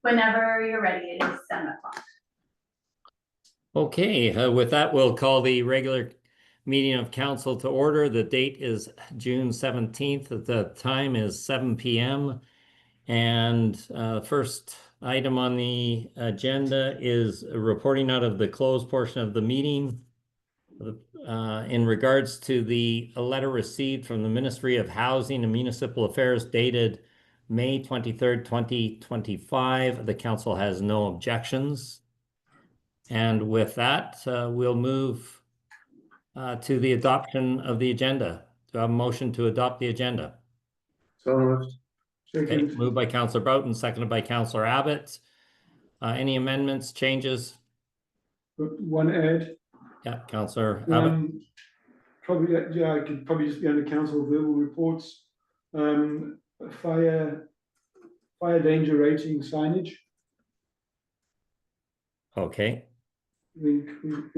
Whenever you're ready, it is 7 o'clock. Okay, with that, we'll call the regular meeting of council to order. The date is June 17th. The time is 7 p.m. And first item on the agenda is reporting out of the closed portion of the meeting in regards to the letter received from the Ministry of Housing and Municipal Affairs dated May 23rd, 2025. The council has no objections. And with that, we'll move to the adoption of the agenda. Do I have a motion to adopt the agenda? So moved. Okay, moved by Councillor Broughton, seconded by Councillor Abbott. Any amendments, changes? One add. Yeah, Councillor Abbott. Probably, yeah, I could probably just be under council verbal reports. Fire danger rating signage. Okay. We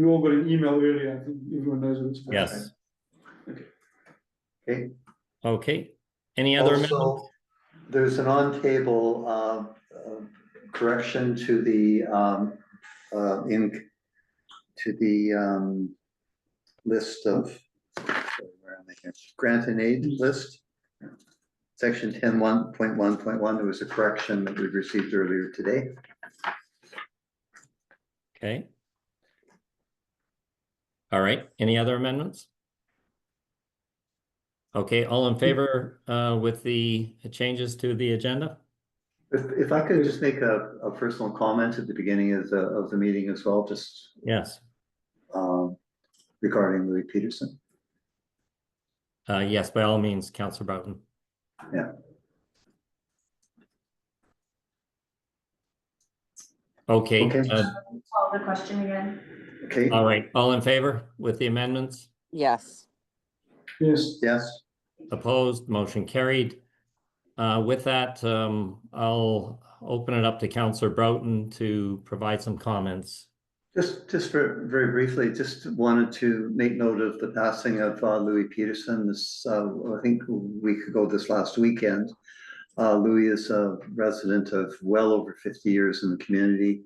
all got an email earlier. I think everyone knows what it's about. Yes. Okay. Okay. Any other amendments? Also, there's an on-table correction to the list of grant and aid list. Section 10.1.1. There was a correction that we received earlier today. Okay. All right. Any other amendments? Okay. All in favor with the changes to the agenda? If I could just make a personal comment at the beginning of the meeting as well, just Yes. Regarding Louis Peterson. Yes, by all means, Councillor Broughton. Yeah. Okay. Call the question again. Okay. All right. All in favor with the amendments? Yes. Yes. Yes. Opposed? Motion carried. With that, I'll open it up to Councillor Broughton to provide some comments. Just very briefly, just wanted to make note of the passing of Louis Peterson. This, I think a week ago, this last weekend. Louis is a resident of well over 50 years in the community,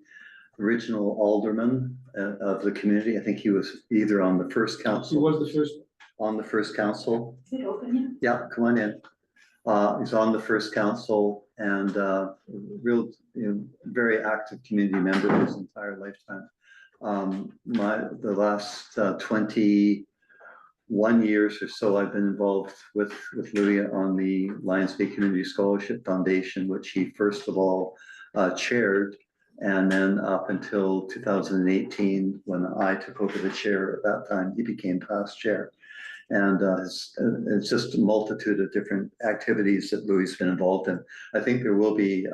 original alderman of the community. I think he was either on the first council. He was the first. On the first council. Is it open yet? Yeah, come on in. He's on the first council and real, very active community member his entire lifetime. The last 21 years or so, I've been involved with Louis on the Lions Bay Community Scholarship Foundation, which he first of all chaired, and then up until 2018, when I took over the chair at that time, he became past chair. And it's just a multitude of different activities that Louis has been involved in. I think there will be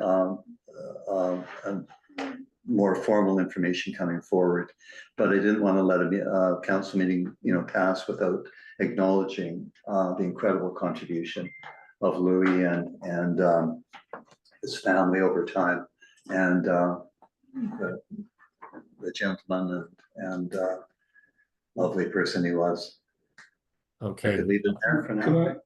more formal information coming forward, but I didn't want to let a council meeting, pass without acknowledging the incredible contribution of Louis and his family over time, and the gentleman and lovely person he was. Okay. I could leave it there for now. More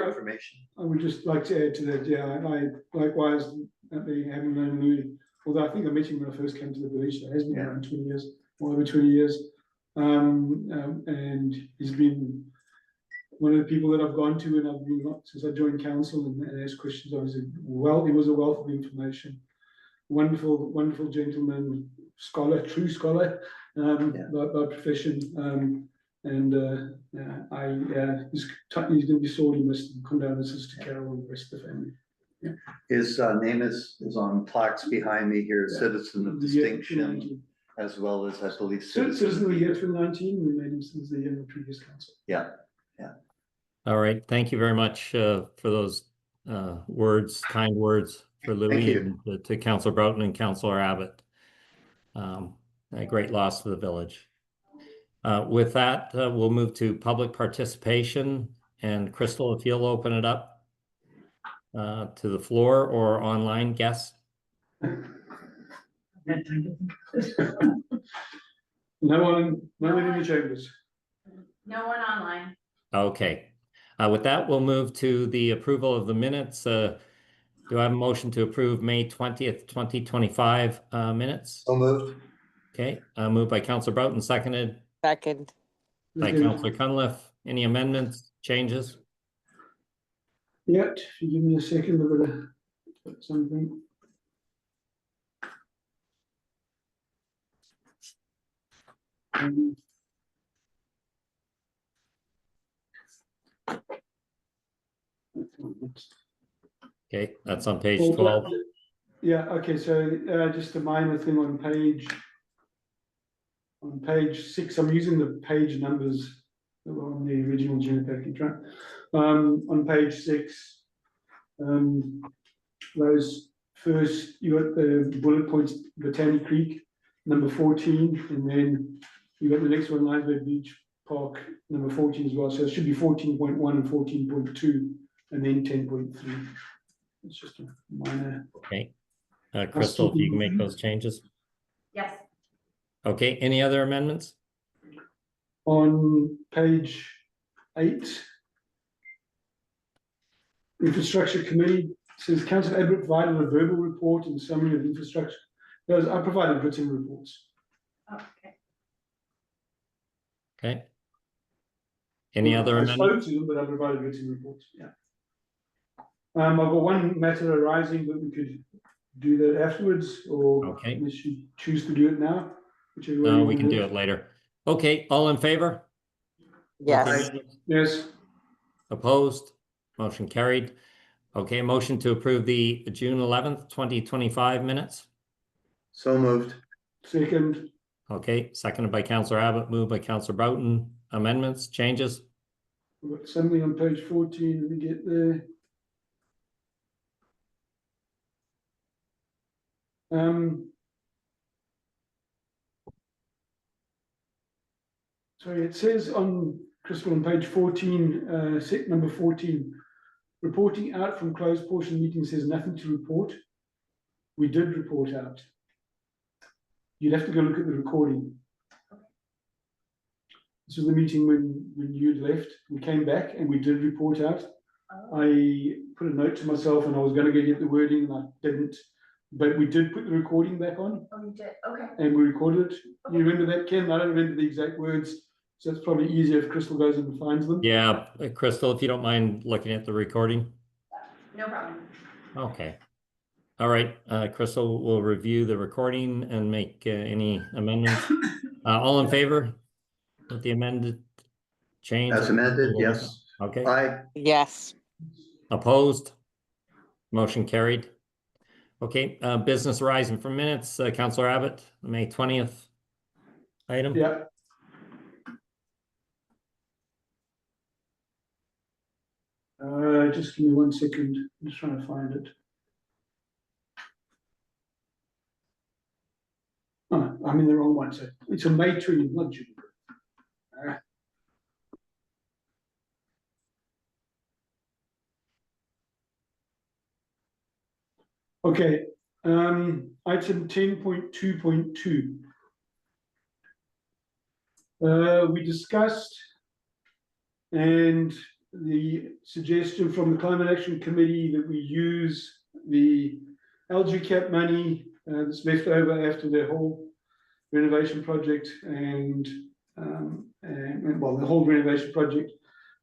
information. I would just like to add to that. Yeah, I likewise, having known Louis, although I think I met him when I first came to the village. So it has been around 20 years, more over 20 years. And he's been one of the people that I've gone to, and I've been since I joined council and asked questions. He was a wealth of information. Wonderful gentleman, scholar, true scholar, by profession. He's going to be sorely missed. Condolences to Carol and the rest of the family. Yeah. His name is on plaques behind me here, Citizen of Distinction, as well as, I believe, Citizen of the Year 2019. We made him since the year in the previous council. Yeah. All right. Thank you very much for those kind words for Louis, and to Councillor Broughton and Councillor Abbott. A great loss to the village. With that, we'll move to public participation. And Crystal, if you'll open it up to the floor or online guests. No one in the chambers. No one online. Okay. With that, we'll move to the approval of the minutes. Do I have a motion to approve May 20th, 2025 minutes? So moved. Okay, moved by Councillor Broughton, seconded Second. by Councillor Cunliffe. Any amendments, changes? Yeah, if you give me a second, I'm gonna put something. Um, Okay, that's on page Well, 12. Yeah, okay, so just a minor thing on page 6, I'm using the page numbers that were on the original June package, right? On page 6, those first, you got the bullet points, Botany Creek, number 14, and then you got the next one, Liveberg Beach Park, number 14 as well. So it should be 14.1 and 14.2, and then 10.3. It's just a minor. Okay. Crystal, if you can make those changes. Yes. Okay, any other amendments? On page 8, Infrastructure Committee says Councillor Abbott provided a verbal report and summary of infrastructure. Those I provided written reports. Oh, okay. Okay. Any other I amendments? spoke to them, but I provided written reports. Yeah. I've got one matter arising, but we could do that afterwards, or Okay. unless you choose to do it now, whichever way. No, you we can wanna do it later. Okay, all in favor? Yes. Yes. Opposed? Motion carried. Okay, motion to approve the June 11th, 2025 minutes. So moved. Second. Okay, seconded by Councillor Abbott, moved by Councillor Broughton. Amendments, changes? I've got something on page 14. Let me get there. Sorry, it says on Crystal on page 14, set number 14, reporting out from closed portion meeting says nothing to report. We did report out. You'd have to go look at the recording. This was the meeting when you'd left. We came back and we did report out. Oh, I put a note to myself and I was going to go get the wording and I didn't. But we did put the recording back on oh, you did, okay. and we recorded it. You remember that, Ken? I don't remember the exact words. So it's probably easier if Crystal goes and finds them. Yeah, Crystal, if you don't mind looking at the recording. No problem. Okay. All right, Crystal will review the recording and make any amendments. All in favor with the amended change? As amended, yes. Okay. Aye. Yes. Opposed? Motion carried. Okay, business arising from minutes, Councillor Abbott, May 20th item. Yeah. Just give me 1 second. I'm just trying to find it. Oh, I'm in the wrong one. So it's a May 20th, not June. Okay, item 10.2.2. We discussed and the suggestion from the Climate Action Committee that we use the LGCAP money that's left over after the whole renovation project and well, the whole renovation project.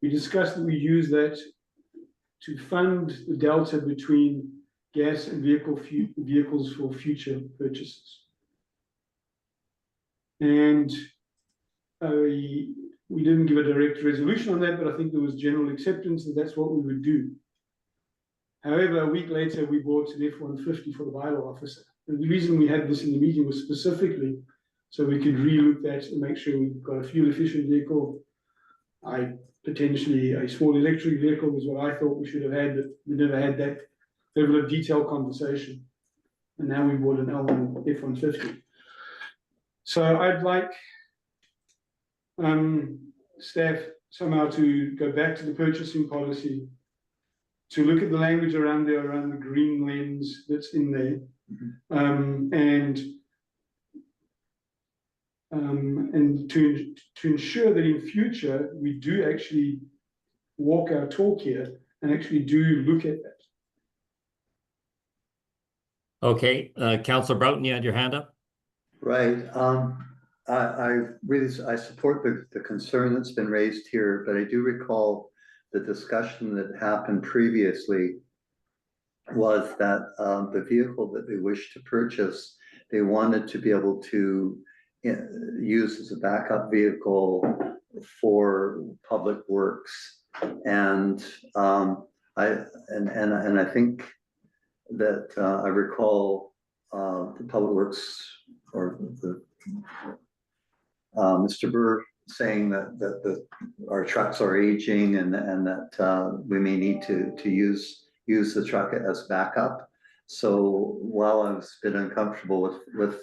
We discussed that we use that to fund the delta between gas and vehicles for future purchases. And we didn't give a direct resolution on that, but I think there was general acceptance that that's what we would do. However, a week later, we bought an F-150 for the bylaw officer. And the reason we had this in the meeting was specifically so we could relook that and make sure we've got a fuel-efficient vehicle. Potentially a small electric vehicle was what I thought we should have had, but we never had that level of detailed conversation. And now we bought an L1 F-150. So I'd like staff somehow to go back to the purchasing policy, to look at the language around there, around the green lens that's in there, and to ensure that in future we do actually walk our talk here and actually do look at that. Okay, Councillor Broughton, you had your hand up? Right, I support the concern that's been raised here, but I do recall the discussion that happened previously was that the vehicle that they wished to purchase, they wanted to be able to use as a backup vehicle for public works. And I think that I recall the public works or Mr. Burr saying that our trucks are aging and that we may need to use the truck as backup. So while I was a bit uncomfortable with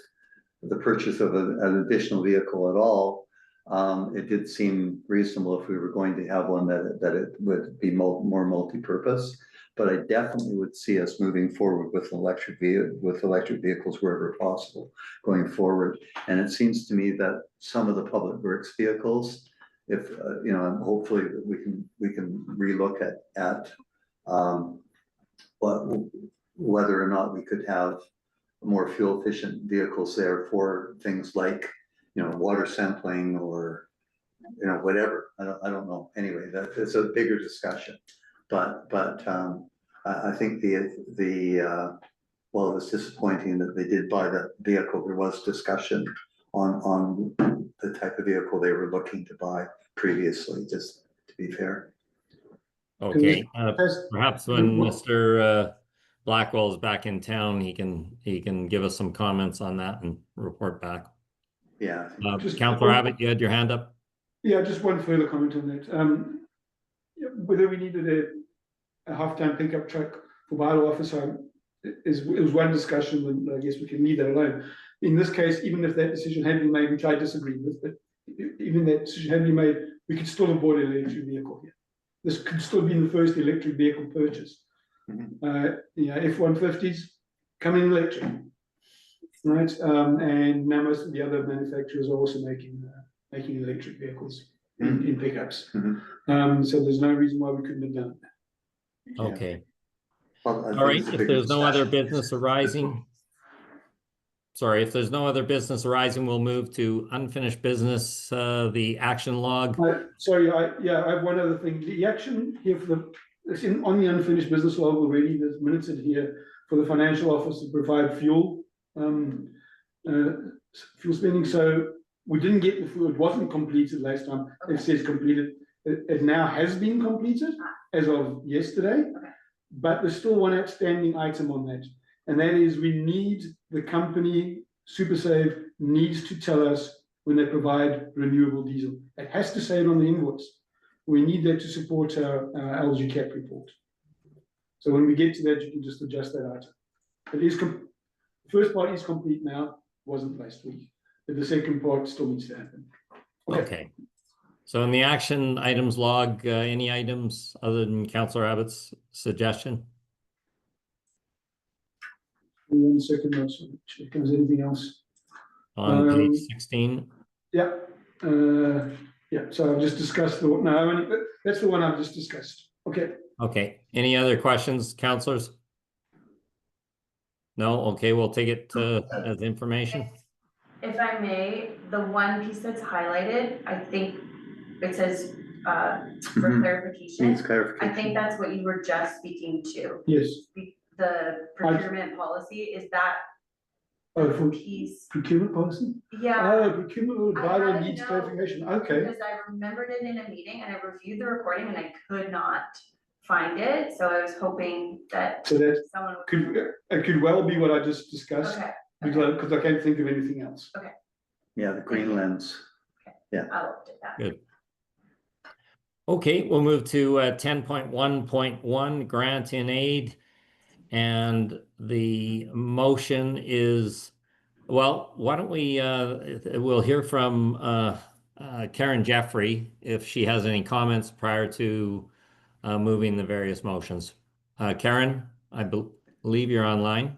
the purchase of an additional vehicle at all, it did seem reasonable if we were going to have one that it would be more multi-purpose. But I definitely would see us moving forward with electric vehicles wherever possible going forward. And it seems to me that some of the public works vehicles, if you know, and hopefully we can relook at whether or not we could have more fuel efficient vehicles there for things like, you know, water sampling or, you know, whatever. I don't know. Anyway, that is a bigger discussion. But I think well, it was disappointing that they did buy that vehicle. There was discussion on the type of vehicle they were looking to buy previously, just to be fair. Okay, perhaps when Mr. Blackwell is back in town, he can give us some comments on that and report back. Yeah. Councillor Abbott, you had your hand up? Yeah, just one further comment on that. Whether we needed a half-time pickup truck for bylaw officer is one discussion, and I guess we can leave that alone. In this case, even if that decision had been made, which I disagree with, but even that decision had been made, we could still avoid an electric vehicle here. This could still be the first electric vehicle purchase. Yeah, F-150s coming electric, right? And now most of the other manufacturers are also making electric vehicles in pickups. So there's no reason why we couldn't have done it. Okay. Well, All right, if there's no other business arising. Sorry, if there's no other business arising, we'll move to unfinished business, the action log. Sorry, I have one other thing. The action here it's on the unfinished business log already. There's minutes in here for the financial office to provide fuel spending. So we didn't get the fuel. It wasn't completed last time. Okay. It says completed. It now has been completed as of yesterday, but there's still one outstanding item on that. And that is we need the company, SuperSave, needs to tell us when they provide renewable diesel. It has to say it on the invoice. We need that to support our LG cap report. So when we get to that, you can just adjust that item. It is the first part is complete now, wasn't last week. But the second part still needs to happen. Okay. So in the action items log, any items other than Councillor Abbott's suggestion? 1 second, I'll check if there's anything else. On page 16? Yeah. Yeah, so I've just discussed that's the one I've just discussed. Okay. Okay. Any other questions, councillors? No? Okay, we'll take it as information. If I may, the one piece that's highlighted, I think it says for clarification. Needs clarification. I think that's what you were just speaking to. Yes. The procurement policy, is that For piece? procurement policy? Yeah. Procurement I bylaw had to needs know, clarification. Okay. Because I remembered it in a meeting and I reviewed the recording and I could not find it, so I was hoping that So that someone would. it could well be what I just discussed, Okay, because I can't think of anything else. Yeah, the green lens. I'll look at that. Good. Okay, we'll move to 10.1.1 grant in aid. And the motion is, well, why don't we, we'll hear from Karen Jeffrey if she has any comments prior to moving the various motions. Karen, I believe you're online.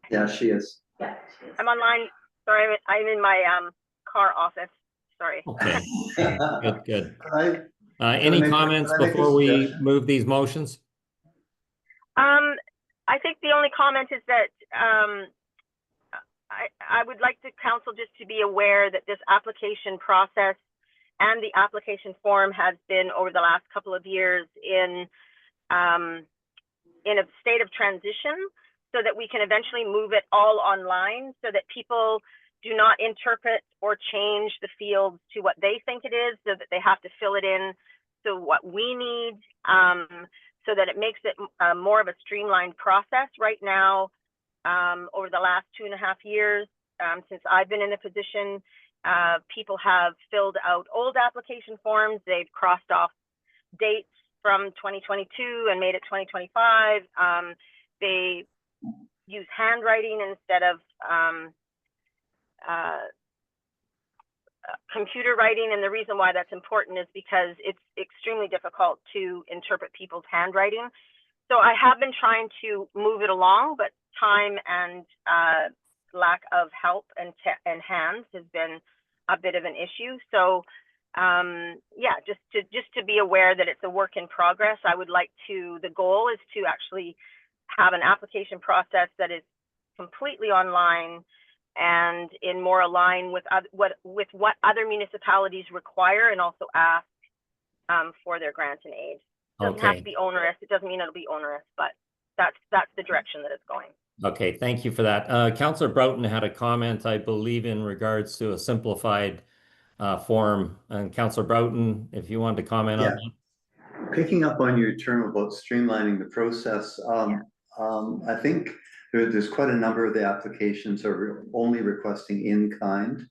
Yeah, she is. Yeah. she is. I'm online. Sorry, I'm in my car office. Sorry. Okay, good, good. Any Can I comments make a before we suggestion? move these motions? I think the only comment is that I would like the council just to be aware that this application process and the application form has been over the last couple of years in a state of transition, so that we can eventually move it all online, so that people do not interpret or change the fields to what they think it is, so that they have to fill it in to what we need, so that it makes it more of a streamlined process. Right now, over the last 2.5 years, since I've been in the position, people have filled out old application forms. They've crossed off dates from 2022 and made it 2025. They use handwriting instead of computer writing, and the reason why that's important is because it's extremely difficult to interpret people's handwriting. So I have been trying to move it along, but time and lack of help and hands has been a bit of an issue. So yeah, just to be aware that it's a work in progress. I would like to, the goal is to actually have an application process that is completely online and in more align with what other municipalities require, and also ask for their grant and aid. It doesn't have to be onerous. It doesn't mean it'll be onerous, but that's the direction that it's going. Okay, thank you for that. Councillor Broughton had a comment, I believe, in regards to a simplified form. And Councillor Broughton, if you wanted to comment on that. Picking up on your term about streamlining the process, I think there's quite a number of the applications are only requesting in kind.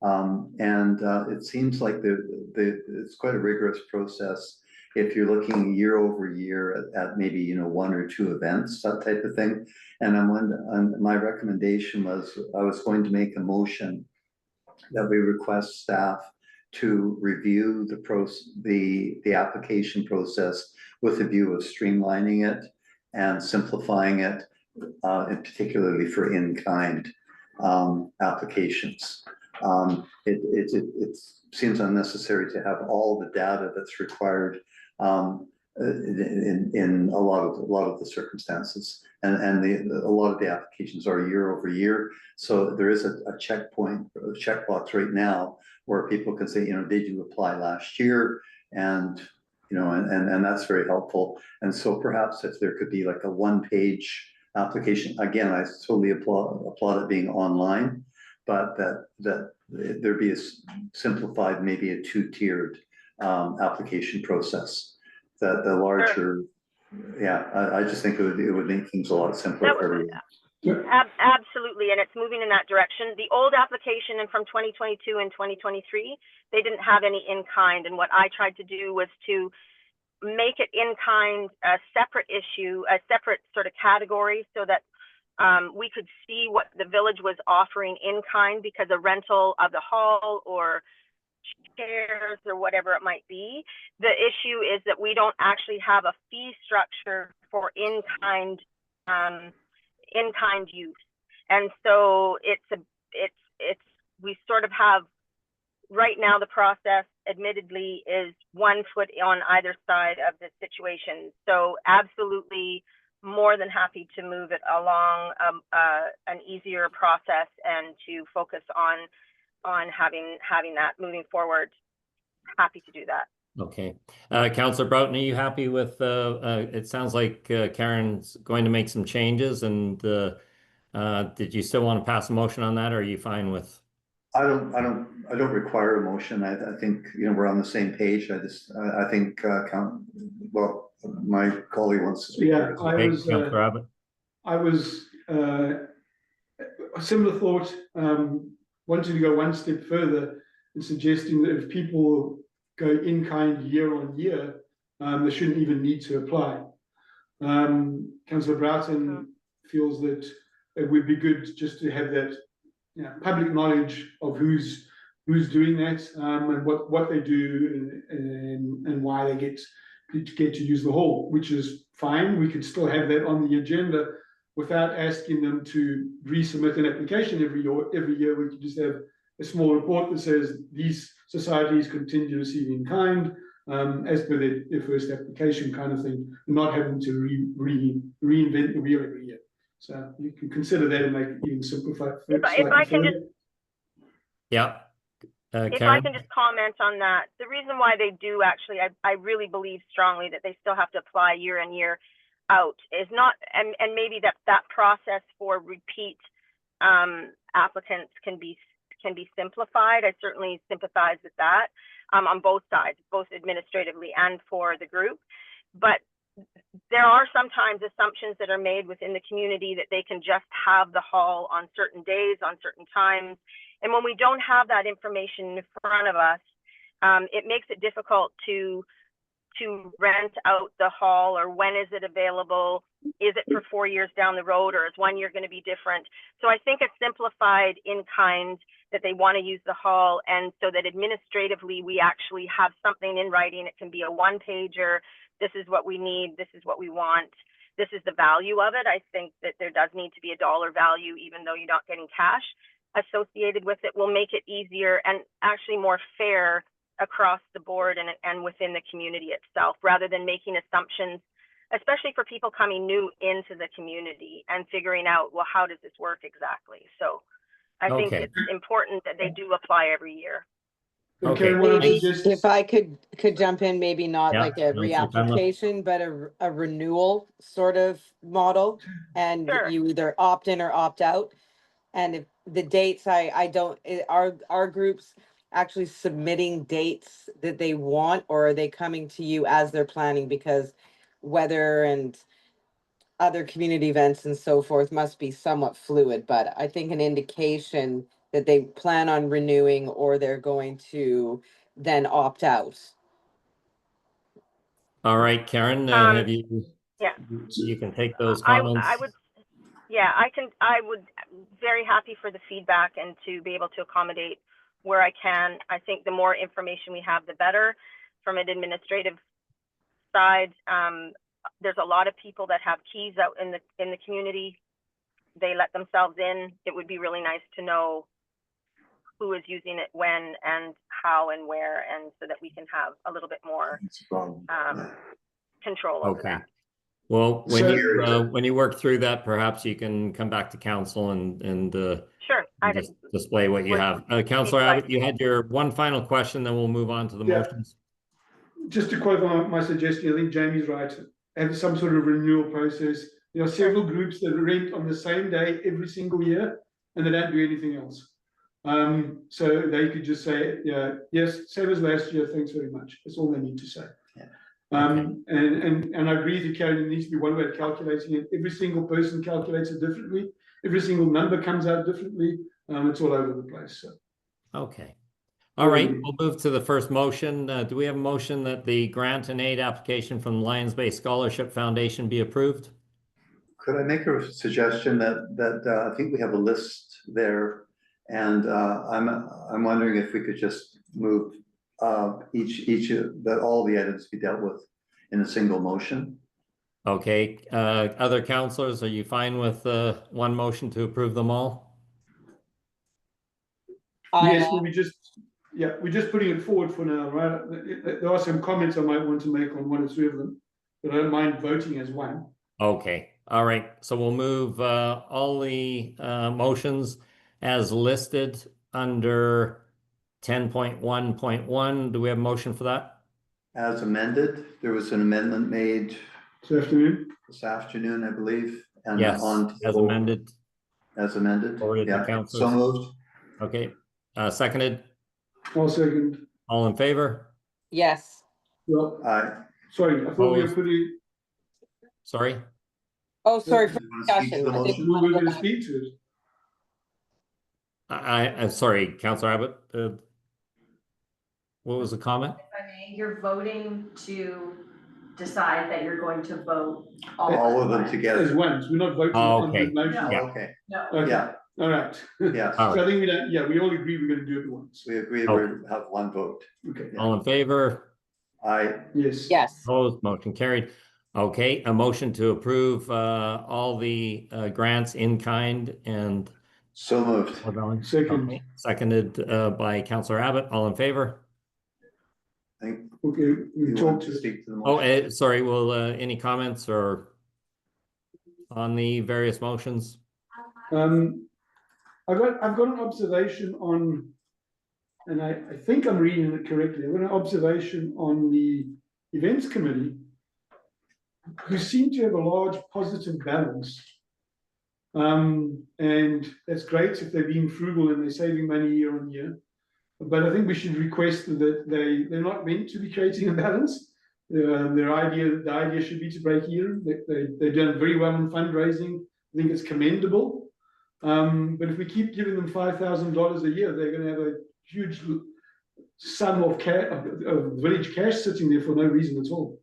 And it seems like it's quite a rigorous process if you're looking year over year at maybe, you know, 1 or 2 events, that type of thing. And my recommendation was I was going to make a motion that we request staff to review the application process with a view of streamlining it and simplifying it, and particularly for in-kind applications. It seems unnecessary to have all the data that's required in a lot of the circumstances, and a lot of the applications are year over year. So there is a checkbox right now where people can say, you know, did you apply last year? And you know, and that's very helpful. And so perhaps if there could be like a 1-page application, again, I totally applaud it being online, but that there be a simplified, maybe a 2-tiered application process. That the larger, I just think it would make things a lot simpler for everyone. Absolutely, and it's moving in that direction. The old application and from 2022 and 2023, they didn't have any in-kind, and what I tried to do was to make it in-kind a separate issue, a separate sort of category, so that we could see what the village was offering in-kind, because a rental of the hall or chairs or whatever it might be. The issue is that we don't actually have a fee structure for in-kind use, and so we sort of have right now the process admittedly is 1 foot on either side of the situation. So absolutely more than happy to move it along an easier process and to focus on having that moving forward. Happy to do that. Okay. Councillor Broughton, are you happy with, it sounds like Karen's going to make some changes, and did you still want to pass a motion on that, or are you fine with? I don't require a motion. I think, you know, we're on the same page. I think well, my colleague wants to speak. Yeah, I was a similar thought, wanting to go 1 step further and suggesting that if people go in kind year on year, they shouldn't even need to apply. Councillor Broughton feels that it would be good just to have that, you know, public knowledge of who's doing that, and what they do, and why they get to use the hall, which is fine. We could still have that on the agenda without asking them to resubmit an application every year. We could just have a small report that says these societies continue to receive in kind. as per their first application kind of thing, not having to reinvent the wheel every year. So you can consider that and make it even simplified. If I can just Yeah. If I Karen? can just comment on that, the reason why they do actually, I really believe strongly that they still have to apply year in, year out is not, and maybe that process for repeat applicants can be simplified. I certainly sympathize with that on both sides, both administratively and for the group. But there are sometimes assumptions that are made within the community that they can just have the hall on certain days, on certain times. And when we don't have that information in front of us, it makes it difficult to rent out the hall, or when is it available? Is it for 4 years down the road, or is 1 year going to be different? So I think it's simplified in kind that they want to use the hall, and so that administratively we actually have something in writing. It can be a one-pager. This is what we need. This is what we want. This is the value of it. I think that there does need to be a dollar value, even though you're not getting cash associated with it. Will make it easier and actually more fair across the board and within the community itself, rather than making assumptions, especially for people coming new into the community and figuring out, well, how does this work exactly? So I think Okay. it's important that they do apply every year. Okay. Maybe Just if I could jump in, maybe not Yeah, like a Councillor Conlon. reapplication, but a renewal sort of model. And Sure. you either opt in or opt out. And if the dates, I don't, are groups actually submitting dates that they want, or are they coming to you as they're planning? Because weather and other community events and so forth must be somewhat fluid, but I think an indication that they plan on renewing, or they're going to then opt out. All right, Karen, have you? Yeah. You can take those I comments. would, yeah, I would very happy for the feedback and to be able to accommodate where I can. I think the more information we have, the better. From an administrative side, there's a lot of people that have keys out in the community. They let themselves in. It would be really nice to know who is using it when and how and where, and so that we can have a little bit more control over Okay. that. Well, So- when you work through that, perhaps you can come back to council and Sure. just display what you would have. Councillor be Abbott, you had your one final question, then we'll move on to the Yeah. motions. just to qualify my suggestion, I think Jamie's right. Have some sort of renewal process. There are several groups that rent on the same day every single year, and they don't do anything else. So they could just say, yeah, yes, same as last year, thanks very much. That's all they need to say. Yeah. And I agree with you, Karen, there needs to be one way of calculating it. Every single person calculates it differently. Every single number comes out differently. It's all over the place. So. Okay. All right, we'll move to the first motion. Do we have a motion that the grant and aid application from the Lions Bay Scholarship Foundation be approved? Could I make a suggestion that I think we have a list there, and I'm wondering if we could just move that all the items be dealt with in a single motion. Okay, other councillors, are you fine with one motion to approve them all? Yes, we're just putting it forward for now, right? There are some comments I might want to make on one or two of them, but I don't mind voting as one. Okay, all right, so we'll move all the motions as listed under 10.1.1. Do we have a motion for that? As amended, there was an amendment made This afternoon. this afternoon, I believe. And Yes, as amended. As amended, Forwarded to yeah, councillors. so moved. Okay, seconded. I'll second. All in favor? Yes. Well, Aye. sorry, I thought we were Opposed? putting, Sorry? Oh, sorry for Do you want to speak to discussion. the I think motion? we were wanna go going to back. speak to it. I'm sorry, Councillor Abbott. What was the comment? If I may, you're voting to decide that you're going to vote all All of as them one. together. As one, we're not voting Oh, on okay. the motion. No. Yeah. Okay, No, Okay, yeah, all right. yes, All So I think we don't, yeah, we all agree we're going to do it at once. we agree Oh. we have one vote. Okay, Yeah. All in favor? Aye. yes. Yes. Opposed? Motion carried. Okay, a motion to approve all the grants in kind and So moved. Second. Okay, seconded by Councillor Abbott. All in favor? I think Okay, we you talked want to to it. speak to the Oh, motion. sorry, well, any comments or on the various motions? I've got an observation on, and I think I'm reading it correctly. I've got an observation on the events committee, who seem to have a large positive balance. And that's great if they're being frugal and they're saving money year on year. But I think we should request that they're not meant to be creating a balance. The idea should be to break even. They've done very well in fundraising. I think it's commendable. But if we keep giving them $5,000 a year, they're going to have a huge sum of village cash sitting there for no reason at all.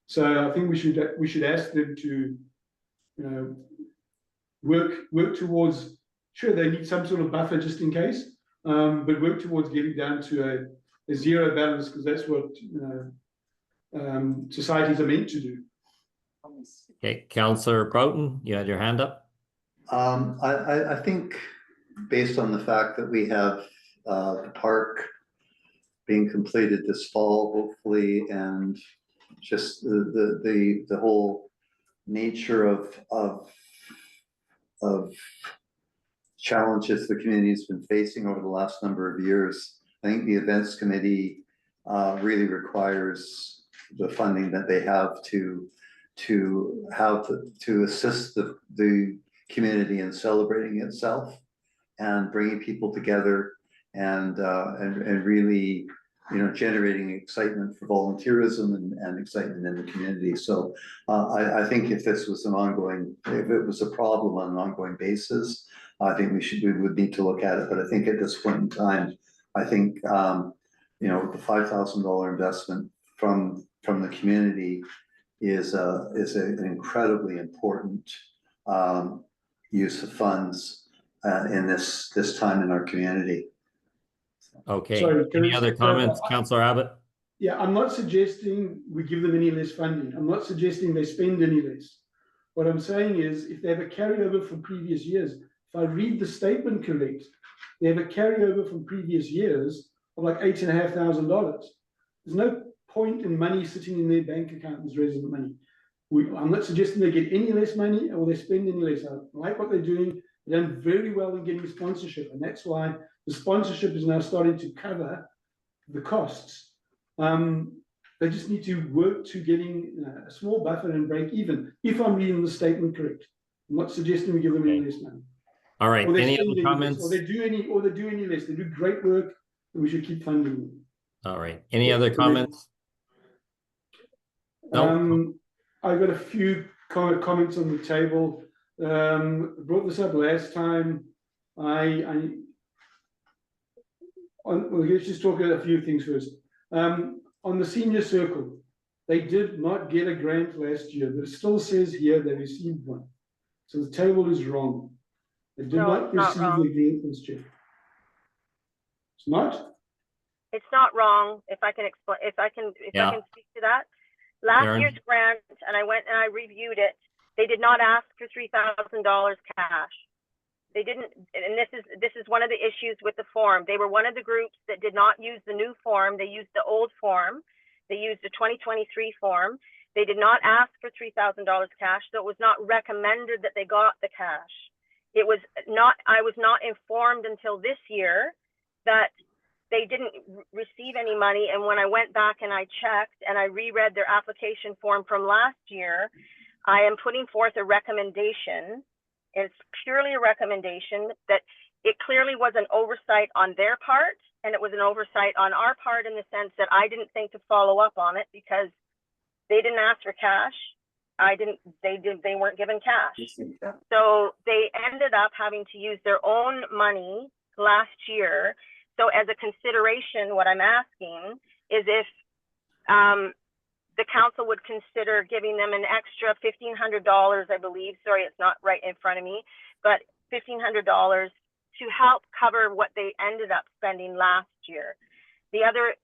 So I think we should ask them to, you know, work towards. Sure, they need some sort of buffer just in case, but work towards getting down to a zero balance, because that's what societies are meant to do. Okay, Councillor Broughton, you had your hand up. I think based on the fact that we have the park being completed this fall, hopefully, and just the whole nature of challenges the community has been facing over the last number of years, I think the events committee really requires the funding that they have to assist the community in celebrating itself and bringing people together and really, you know, generating excitement for volunteerism and excitement in the community. So I think if this was if it was a problem on an ongoing basis, I think we would need to look at it. But I think at this point in time, I think you know, the $5,000 investment from the community is an incredibly important use of funds in this time in our community. Okay, Sorry, any other comments, Councillor Abbott? Yeah, I'm not suggesting we give them any less funding. I'm not suggesting they spend any less. What I'm saying is, if they have a carryover from previous years, if I read the statement correct, they have a carryover from previous years of like $8,500. There's no point in money sitting in their bank account as resident money. I'm not suggesting they get any less money or they spend any less. I like what they're doing. They've done very well in getting sponsorship, and that's why the sponsorship is now starting to cover the costs. They just need to work to getting a small buffer and break even, if I'm reading the statement correct. I'm not suggesting we give them any less money. All right, Or they any spend other any less, comments? or they do any less. They do great work, and we should keep funding them. All right, any other comments? No. I've got a few comments on the table. Brought this up last time. Well, let's just talk about a few things first. On the senior circle, they did not get a grant last year, but it still says here they received one. So the table is wrong. They did not receive the grant last year. It's not? It's not wrong. If I can explain, if I can speak to that. Last year's grant, and I went and I reviewed it, they did not ask for $3,000 cash. They didn't, and this is one of the issues with the form. They were one of the groups that did not use the new form. They used the old form. They used the 2023 form. They did not ask for $3,000 cash, so it was not recommended that they got the cash. It was not, I was not informed until this year that they didn't receive any money. And when I went back and I checked and I reread their application form from last year, I am putting forth a recommendation. It's purely a recommendation that it clearly was an oversight on their part, and it was an oversight on our part in the sense that I didn't think to follow up on it because they didn't ask for cash. They weren't given cash. So they ended up having to use their own money last year. So as a consideration, what I'm asking is if the council would consider giving them an extra $1,500, I believe, sorry, it's not right in front of me, but $1,500 to help cover what they ended up spending last year. The other,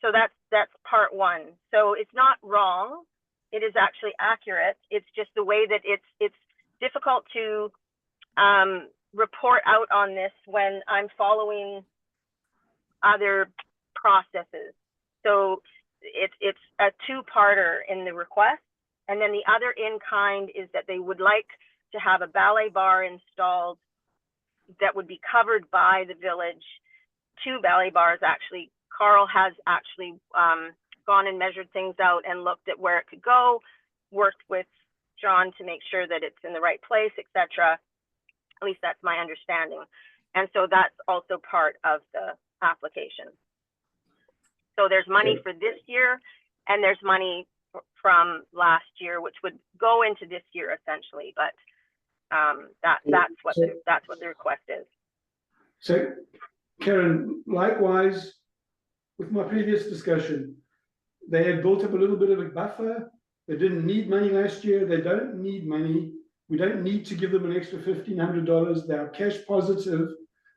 so that's part one. So it's not wrong. It is actually accurate. It's just the way that it's difficult to report out on this when I'm following other processes. So it's a two-parter in the request. And then the other in-kind is that they would like to have a ballet bar installed that would be covered by the village. 2 ballet bars, actually. Carl has actually gone and measured things out and looked at where it could go, worked with John to make sure that it's in the right place, etc. At least that's my understanding. And so that's also part of the application. So there's money for this year, and there's money from last year, which would go into this year essentially. But that's what the request is. So, Karen, likewise, with my previous discussion, they had built up a little bit of a buffer. They didn't need money last year. They don't need money. We don't need to give them an extra $1,500. They are cash positive.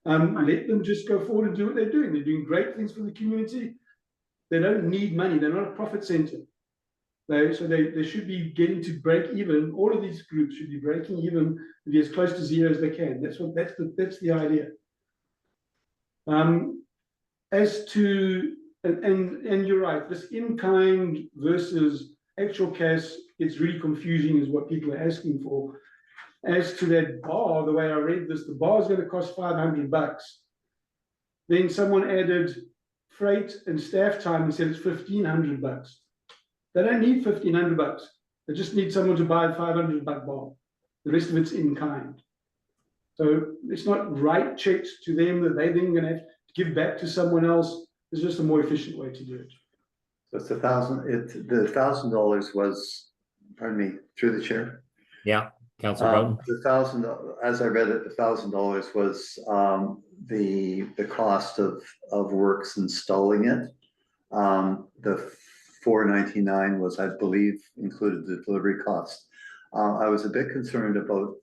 Let them just go forward and do what they're doing. They're doing great things for the community. They don't need money. They're not a profit center. They should be getting to break even. All of these groups should be breaking even, to be as close to zero as they can. That's the idea. As to and you're right, this in-kind versus actual cash gets really confusing, is what people are asking for. As to that bar, the way I read this, the bar is going to cost $500. Then someone added freight and staff time and said it's $1,500. They don't need $1,500. They just need someone to buy a $500 bar. The rest of it's in kind. So it's not write checks to them that they then going to have to give back to someone else. There's just a more efficient way to do it. So it's the $1,000 was, pardon me, through the chair. Yeah, Councilor Bowden. The $1,000, as I read it, the $1,000 was the cost of works installing it. The $499 was, I believe, included the delivery cost. I was a bit concerned about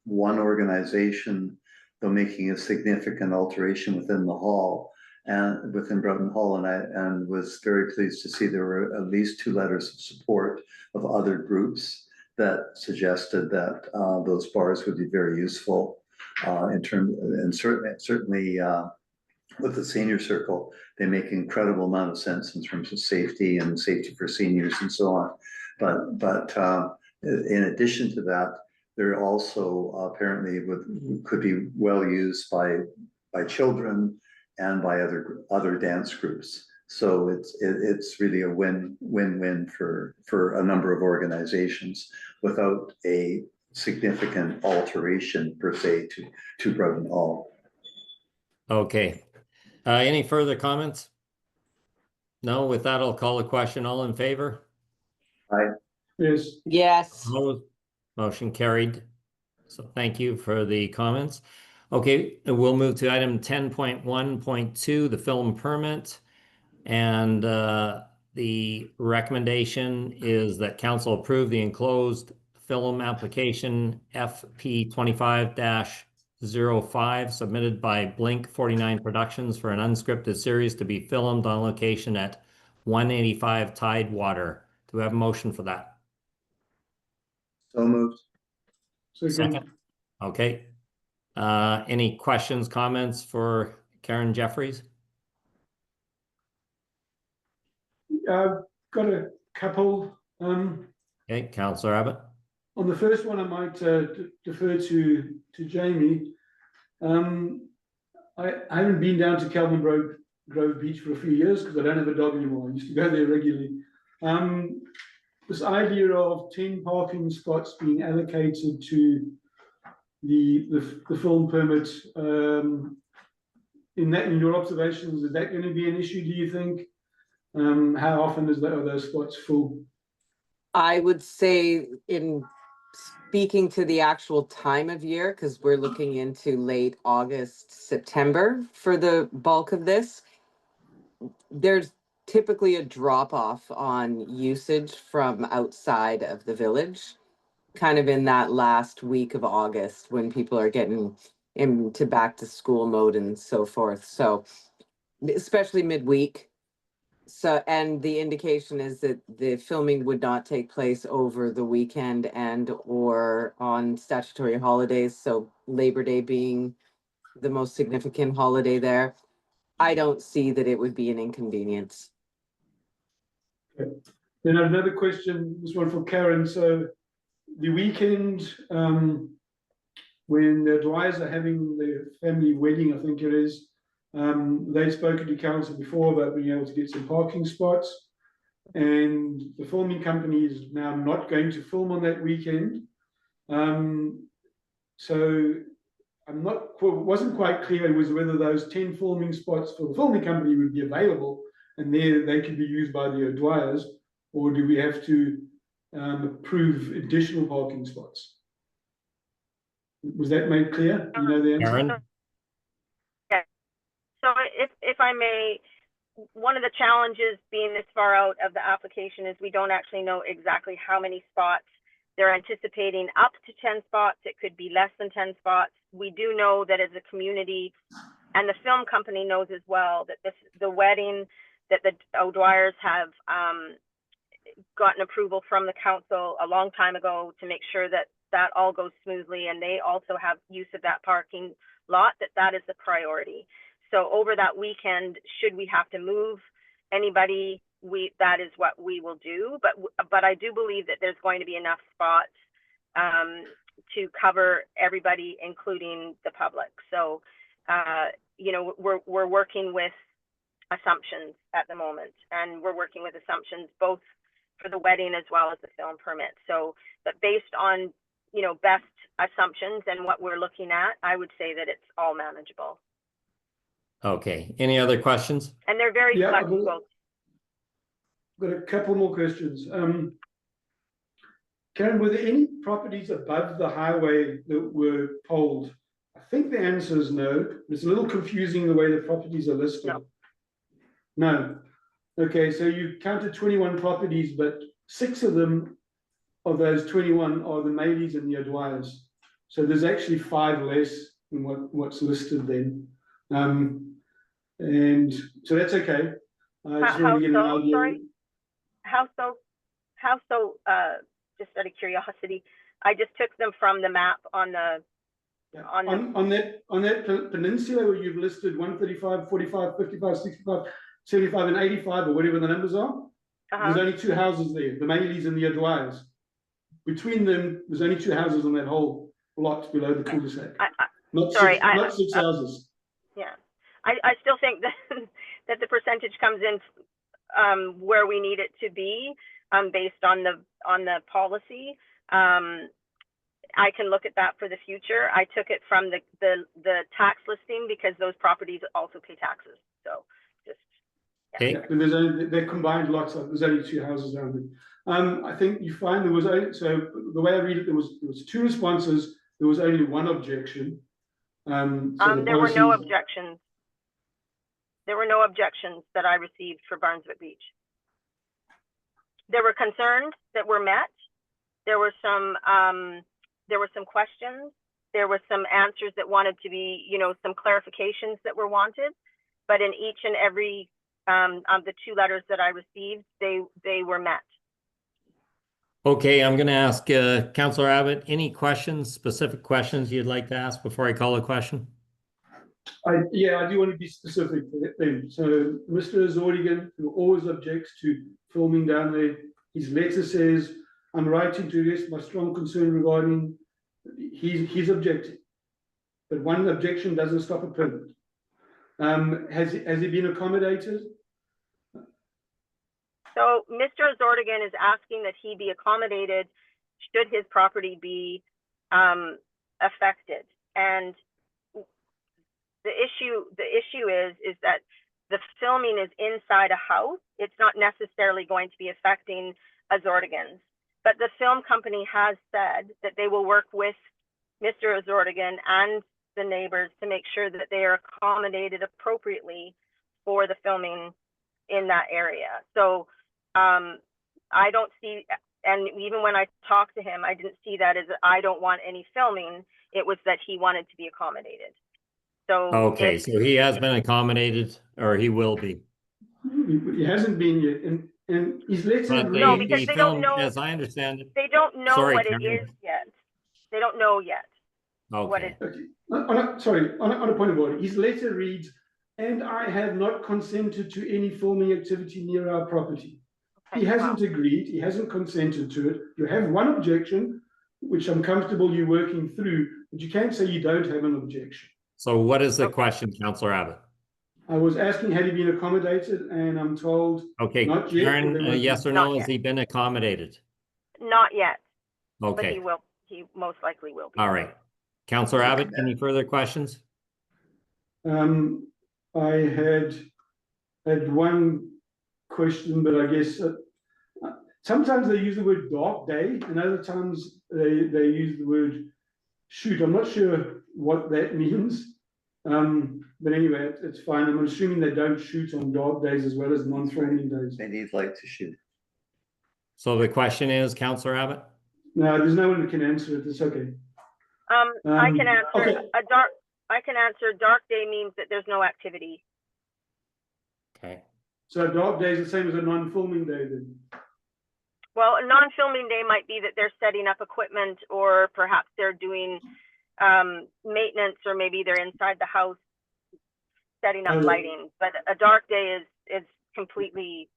one organization, though, making a significant alteration within the hall and within Broughton Hall, and was very pleased to see there were at least 2 letters of support of other groups that suggested that those bars would be very useful in terms, and certainly with the senior circle, they make an incredible amount of sense in terms of safety and safety for seniors and so on. But in addition to that, they're also apparently could be well used by children and by other dance groups. So it's really a win-win for a number of organizations without a significant alteration per se to Broughton Hall. Okay. Any further comments? No, with that, I'll call a question. All in favor? Aye. Yes. Yes. Opposed? Motion carried. So thank you for the comments. Okay, we'll move to item 10.1.2, the film permit. And the recommendation is that council approve the enclosed film application FP 25-05 submitted by Blink 49 Productions for an unscripted series to be filmed on location at 185 Tidewater. Do we have a motion for that? So moved. Second. Okay. Any questions, comments for Karen Jeffries? I've got a couple. Okay, Councillor Abbott. On the first one, I might defer to Jamie. I haven't been down to Kelvin Grove Beach for a few years because I don't have a dog anymore. I used to go there regularly. This idea of 10 parking spots being allocated to the film permit, in your observations, is that going to be an issue, do you think? How often are those spots full? I would say, in speaking to the actual time of year, because we're looking into late August, September for the bulk of this, there's typically a drop off on usage from outside of the village, kind of in that last week of August when people are getting into back to school mode and so forth. So especially midweek. So, and the indication is that the filming would not take place over the weekend and or on statutory holidays. So Labor Day being the most significant holiday there. I don't see that it would be an inconvenience. Then another question, this one for Karen. So the weekend, when the Dwyers are having their family wedding, I think it is, they've spoken to council before about being able to get some parking spots. And the filming company is now not going to film on that weekend. So wasn't quite clear was whether those 10 filming spots for the filming company would be available and they could be used by the Dwyers, or do we have to approve additional parking spots? Was that made clear? Do you know the answer? Karen? So if I may, one of the challenges being this far out of the application is we don't actually know exactly how many spots. They're anticipating up to 10 spots. It could be less than 10 spots. We do know that as a community, and the film company knows as well, that the wedding that the O'Dwyers have gotten approval from the council a long time ago to make sure that that all goes smoothly, and they also have use of that parking lot, that is the priority. So over that weekend, should we have to move anybody, that is what we will do. But I do believe that there's going to be enough spots to cover everybody, including the public. So, you know, we're working with assumptions at the moment, and we're working with assumptions both for the wedding as well as the film permit. So, but based on, you know, best assumptions and what we're looking at, I would say that it's all manageable. Okay, any other questions? And they're very flexible. Got a couple more questions. Karen, were there any properties above the highway that were polled? I think the answer is no. It's a little confusing the way the properties are listed. No. Okay, so you counted 21 properties, but 6 of them, of those 21, are the Mayleys and the O'Dwyers. So there's actually 5 less than what's listed then. And so that's okay. I just want to get an idea. Sorry? How so? Just out of curiosity, I just took them from the map on the. Yeah. On that peninsula where you've listed 135, 45, 55, 65, 75, and 85, or whatever the numbers are. There's only 2 houses there, the Mayleys and the O'Dwyers. Between them, there's only 2 houses on that whole block below the cul-de-sac. Not 6 houses. Yeah, I still think that that the percentage comes in where we need it to be based on the policy. I can look at that for the future. I took it from the tax listing because those properties also pay taxes. So just Okay. And there's only they're combined lots. There's only 2 houses around it. I think you find there was only, so the way I read it, there was 2 responses. There was only 1 objection. So there were no objections. There were no objections that I received for Barneswick Beach. There were concerns that were met. There were some questions. There were some answers that wanted to be, you know, some clarifications that were wanted. But in each and every of the 2 letters that I received, they were met. Okay, I'm going to ask Councillor Abbott, any questions, specific questions you'd like to ask before I call a question? I do want to be specific then. So Mr. Zordigan, who always objects to filming down there, his letter says, I'm writing to address my strong concern regarding, he's objecting. But 1 objection doesn't stop a permit. Has he been accommodated? So Mr. Zordigan is asking that he be accommodated should his property be affected. And the issue is that the filming is inside a house. It's not necessarily going to be affecting Zordigan's. But the film company has said that they will work with Mr. Zordigan and the neighbors to make sure that they are accommodated appropriately for the filming in that area. So I don't see, and even when I talked to him, I didn't see that as I don't want any filming. It was that he wanted to be accommodated. So okay, so he has been accommodated, or he will be. He hasn't been yet, and his letter. No, because they don't know. As I understand it, they don't know sorry, what Karen. it is yet. They don't know yet. Okay. What it, Okay. On a point of order, his letter reads, and I have not consented to any filming activity near our property. He Okay, hasn't agreed, he hasn't consented to it. You have one objection, which I'm comfortable you working through, but you can't say you don't have an objection. So what is the Okay. question, Councillor Abbott? I was asking, had he been accommodated, and I'm told Okay, not yet. or Karen, they won't yes be. or Not no, has yet. he been accommodated? Not yet, but Okay, he most likely will be. all right. Councillor Abbott, any further questions? I had one question, but I guess sometimes they use the word dark day, and other times they use the word shoot. I'm not sure what that means. But anyway, it's fine. I'm assuming they don't shoot on dark days as well as non-filming days. They need light to shoot. So the question is, Councillor Abbott? No, there's no one who can answer it. It's okay. I can answer okay. I can answer dark day means that there's no activity. Okay, So a dark day is the same as a non-filming day then? Well, a non-filming day might be that they're setting up equipment, or perhaps they're doing maintenance, or maybe they're inside the house setting up Okay. lighting. But a dark day is completely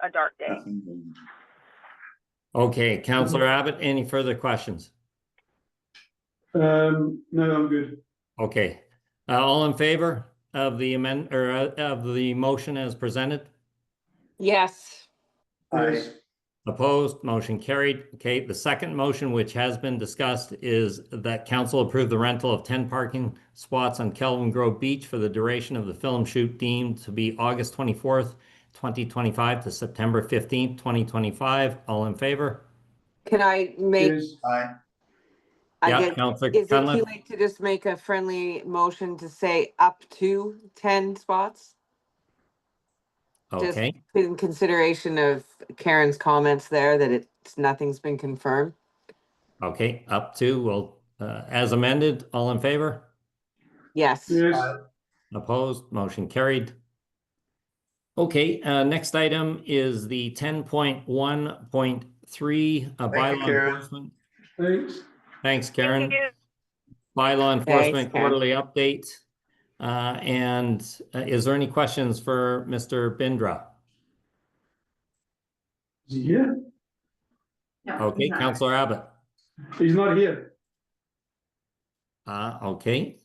a dark day. Nothing. okay, Councillor Abbott, any further questions? No, I'm good. Okay, all in favor of the of the motion as presented? Yes. Yes. Opposed, motion carried. Okay, the second motion, which has been discussed, is that council approve the rental of 10 parking spots on Kelvin Grove Beach for the duration of the film shoot deemed to be August 24th, 2025 to September 15th, 2025. All in favor? Can I make, Yes. Aye. Yeah, Councillor is it too Cunliffe? late to just make a friendly motion to say up to 10 spots? Just Okay, in consideration of Karen's comments there that nothing's been confirmed. okay, up to, well, as amended, all in favor? Yes. Yes. Opposed, motion carried. Okay, next item is the 10.1.3 bylaw Karen. enforcement. Thanks. Thanks, Thank Karen. you. Bylaw enforcement Karen. quarterly update. And is there any questions for Mr. Bindra? Is he here? No, Okay, he's not. Councillor Abbott. He's not here. Okay,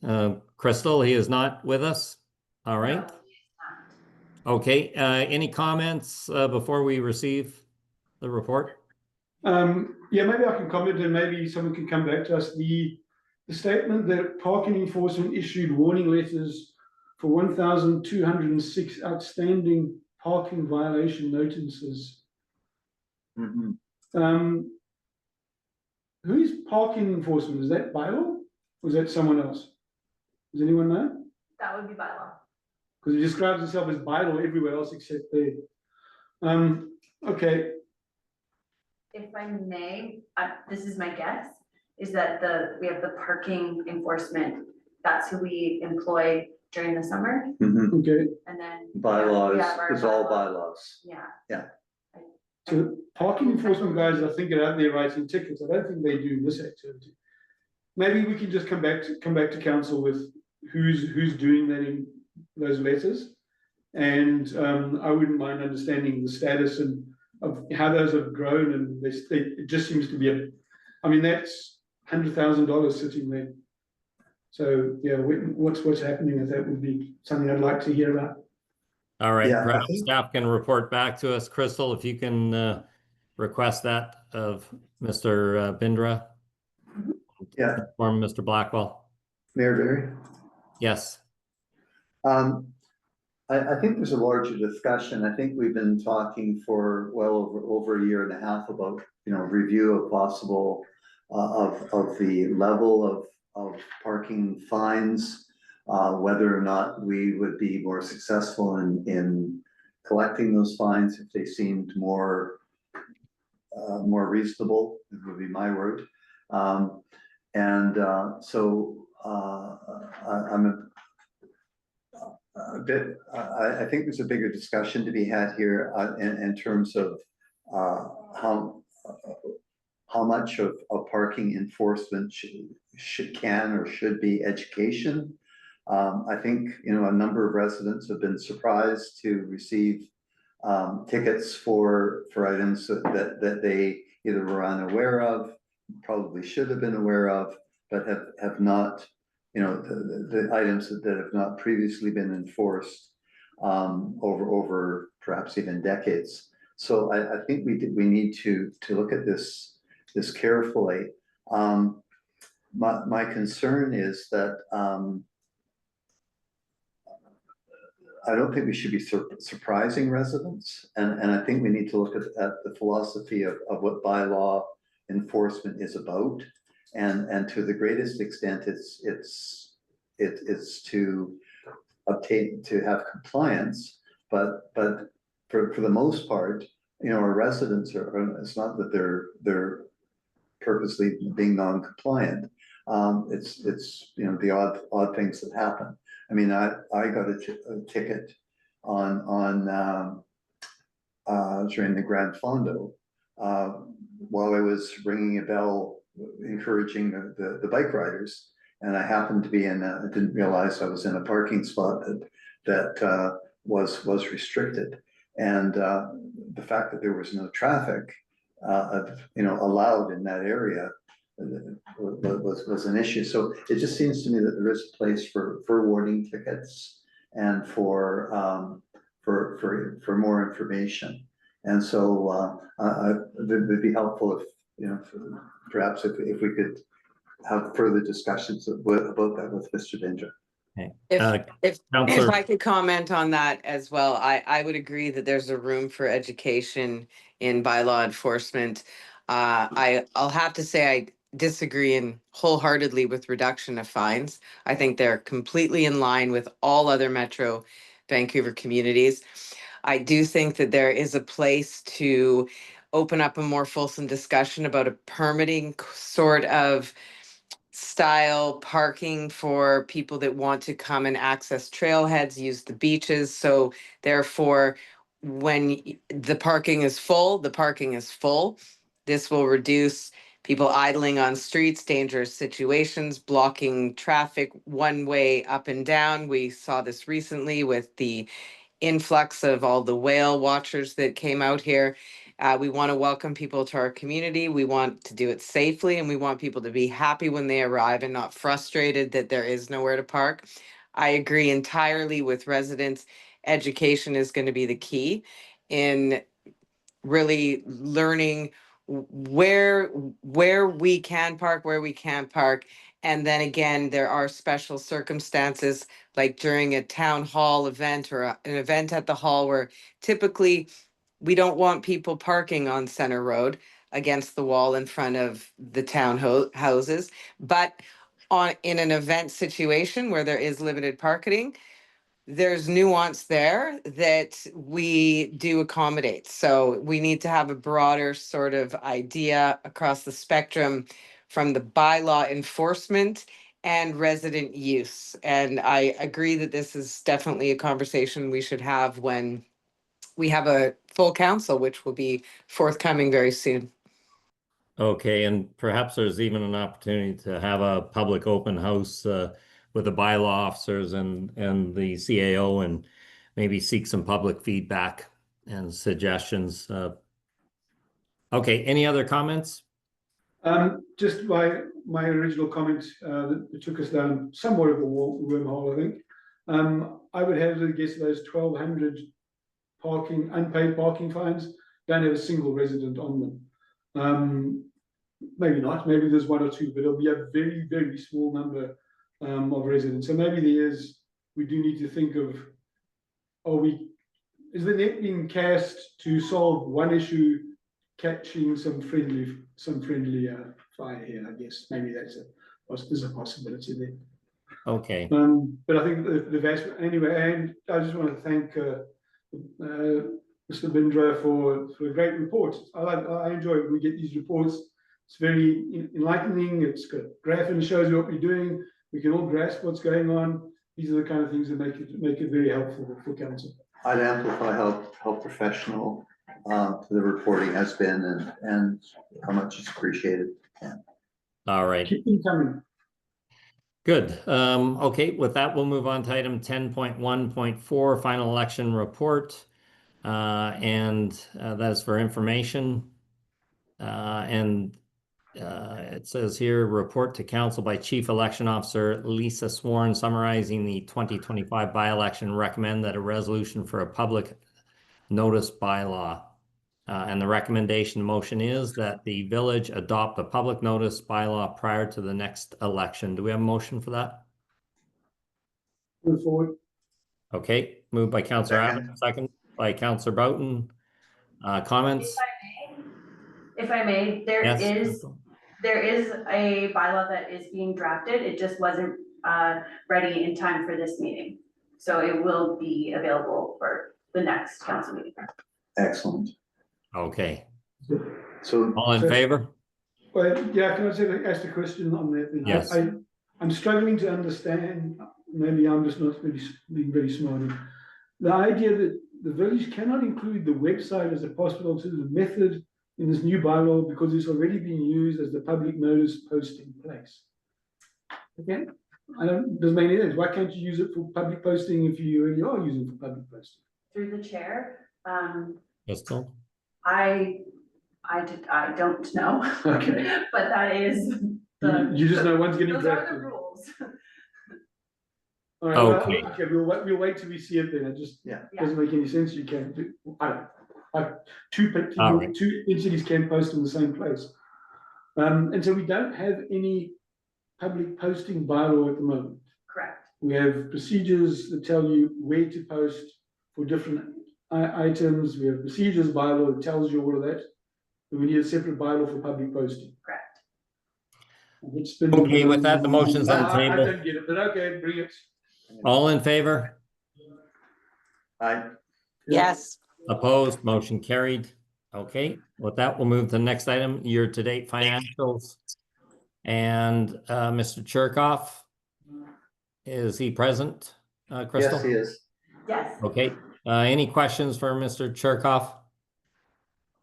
Crystal, he is not with us. All right. No. Okay, any comments before we receive the report? Yeah, maybe I can comment and maybe someone can come back to us. The statement that parking enforcement issued warning letters for 1,206 outstanding parking violation notices. Mhm. Who is parking enforcement? Is that bylaw? Or is that someone else? Does anyone know? That would be bylaw. Because it describes itself as bylaw everywhere else except there. Okay. If I may, this is my guess, is that we have the parking enforcement, that's who we employ during the summer, Mhm. Okay. and then. Bylaws, we have our it's all bylaws. bylaws. Yeah, So parking enforcement guys, I think, are out there writing tickets. I don't think they do this activity. Maybe we can just come back to council with who's doing that in those letters. And I wouldn't mind understanding the status and of how those have grown, and it just seems to be I mean, that's $100,000 sitting there. So yeah, what's happening with that would be something I'd like to hear about. All right, Yeah, I perhaps think- staff can report back to us. Crystal, if you can request that of Mr. Bindra. Yeah. Inform Mr. Blackwell. Mayor Barry? Yes. I think there's a larger discussion. I think we've been talking for well over a year and a half about, review of possible of the level of parking fines, whether or not we would be more successful in collecting those fines if they seemed more reasonable, would be my word. So I'm a bit, I think there's a bigger discussion to be had here in terms of how much of parking enforcement should be education, I think, you know, a number of residents have been surprised to receive tickets for items that they either were unaware of, probably should have been aware of, but have not, you know, the items that have not previously been enforced over perhaps even decades. So I think we need to look at this carefully. My concern is that I don't think we should be surprising residents, and I think we need to look at the philosophy of what bylaw enforcement is about, and to the greatest extent, it's to have compliance, but for the most part, you know, our residents it's not that they're purposely being non-compliant. It's you know, the odd things that happen. I mean, I got a ticket on during the Grand Fondo while I was ringing a bell encouraging the bike riders, and I happened to be I didn't realize I was in a parking spot that was restricted, and the fact that there was no traffic you know, allowed in that area was an issue. So it just seems to me that there is a place for warning tickets and for more information. And so it would be helpful if, you know, perhaps if we could have further discussions about that with Mr. Bindra. Okay. If Counselor- I could comment on that as well, I would agree that there's a room for education in bylaw enforcement. I'll have to say I disagree and wholeheartedly with reduction of fines. I think they're completely in line with all other Metro Vancouver communities. I do think that there is a place to open up a more fulsome discussion about a permitting sort of style parking for people that want to come and access trailheads, use the beaches. So therefore, when the parking is full, the parking is full. This will reduce people idling on streets, dangerous situations, blocking traffic one way up and down. We saw this recently with the influx of all the whale watchers that came out here. We want to welcome people to our community. We want to do it safely, and we want people to be happy when they arrive and not frustrated that there is nowhere to park. I agree entirely with residents. Education is going to be the key in really learning where we can park, where we can't park. And then again, there are special circumstances like during a town hall event or an event at the hall where typically we don't want people parking on Center Road against the wall in front of the town houses. But in an event situation where there is limited parking, there's nuance there that we do accommodate. So we need to have a broader sort of idea across the spectrum from the bylaw enforcement and resident use. And I agree that this is definitely a conversation we should have when we have a full council, which will be forthcoming very soon. Okay, and perhaps there's even an opportunity to have a public open house with the bylaw officers and the CAO, and maybe seek some public feedback and suggestions. Okay, any other comments? Just my original comment that took us down somewhat of a wormhole, I think. I would have to guess those 1,200 unpaid parking fines don't have a single resident on them. Maybe not, maybe there's one or two, but it'll be a very, very small number of residents. So maybe we do need to think of, is the net being cast to solve one issue, catching some friendly fire here? I guess maybe there's a possibility there. Okay. But I think the vast anyway, and I just want to thank Mr. Bindra for a great report. I enjoy it when we get these reports. It's very enlightening. It's got a graph and shows you what we're doing. We can all grasp what's going on. These are the kind of things that make it very helpful for council. I'd amplify how professional the reporting has been and how much it's appreciated. Yeah. All right. Keep them coming. Good. Okay, with that, we'll move on to item 10.1.4, final election report. That is for information. It says here, report to council by Chief Election Officer Lisa Sworn summarizing the 2025 by-election, recommend that a resolution for a public notice bylaw. And the recommendation motion is that the village adopt a public notice bylaw prior to the next election. Do we have a motion for that? Move forward. Okay, moved by Councillor Abbott, second by Councillor Boughton. Comments? If I may, Yes. there is a bylaw that is being drafted. It just wasn't ready in time for this meeting. So it will be available for the next council meeting. Excellent. Okay, So all in favor? Well, yeah, can I say, ask a question on that thing? Yes. I'm struggling to understand, maybe I'm just not really being very smart. The idea that the village cannot include the website as a possible alternative method in this new bylaw because it's already being used as the public notice posting place. Okay, doesn't make any sense. Why can't you use it for public posting if you already are using it for public posting? Through the chair, Crystal? I don't know. Okay. But that is You just know one's getting those are the drafted. rules. All right, Okay. well, okay, we'll wait till we see it then. It just doesn't make any sense. You can't do, I don't know. Two All right. two entities can post in the same place. And so we don't have any public posting bylaw at the moment. Correct. We have procedures that tell you where to post for different items. We have procedures bylaw that tells you all of that. But we need a separate bylaw for public posting. Correct. Okay, with that, the motion's on the I table. don't get it, but okay, bring it. All in favor? I, Yes. Opposed? Motion carried. Okay, with that, we'll move to the next item, year-to-date financials. And Mr. Cherkoff, is he present? Crystal? yes, he is. Yes. Okay, any questions for Mr. Cherkoff?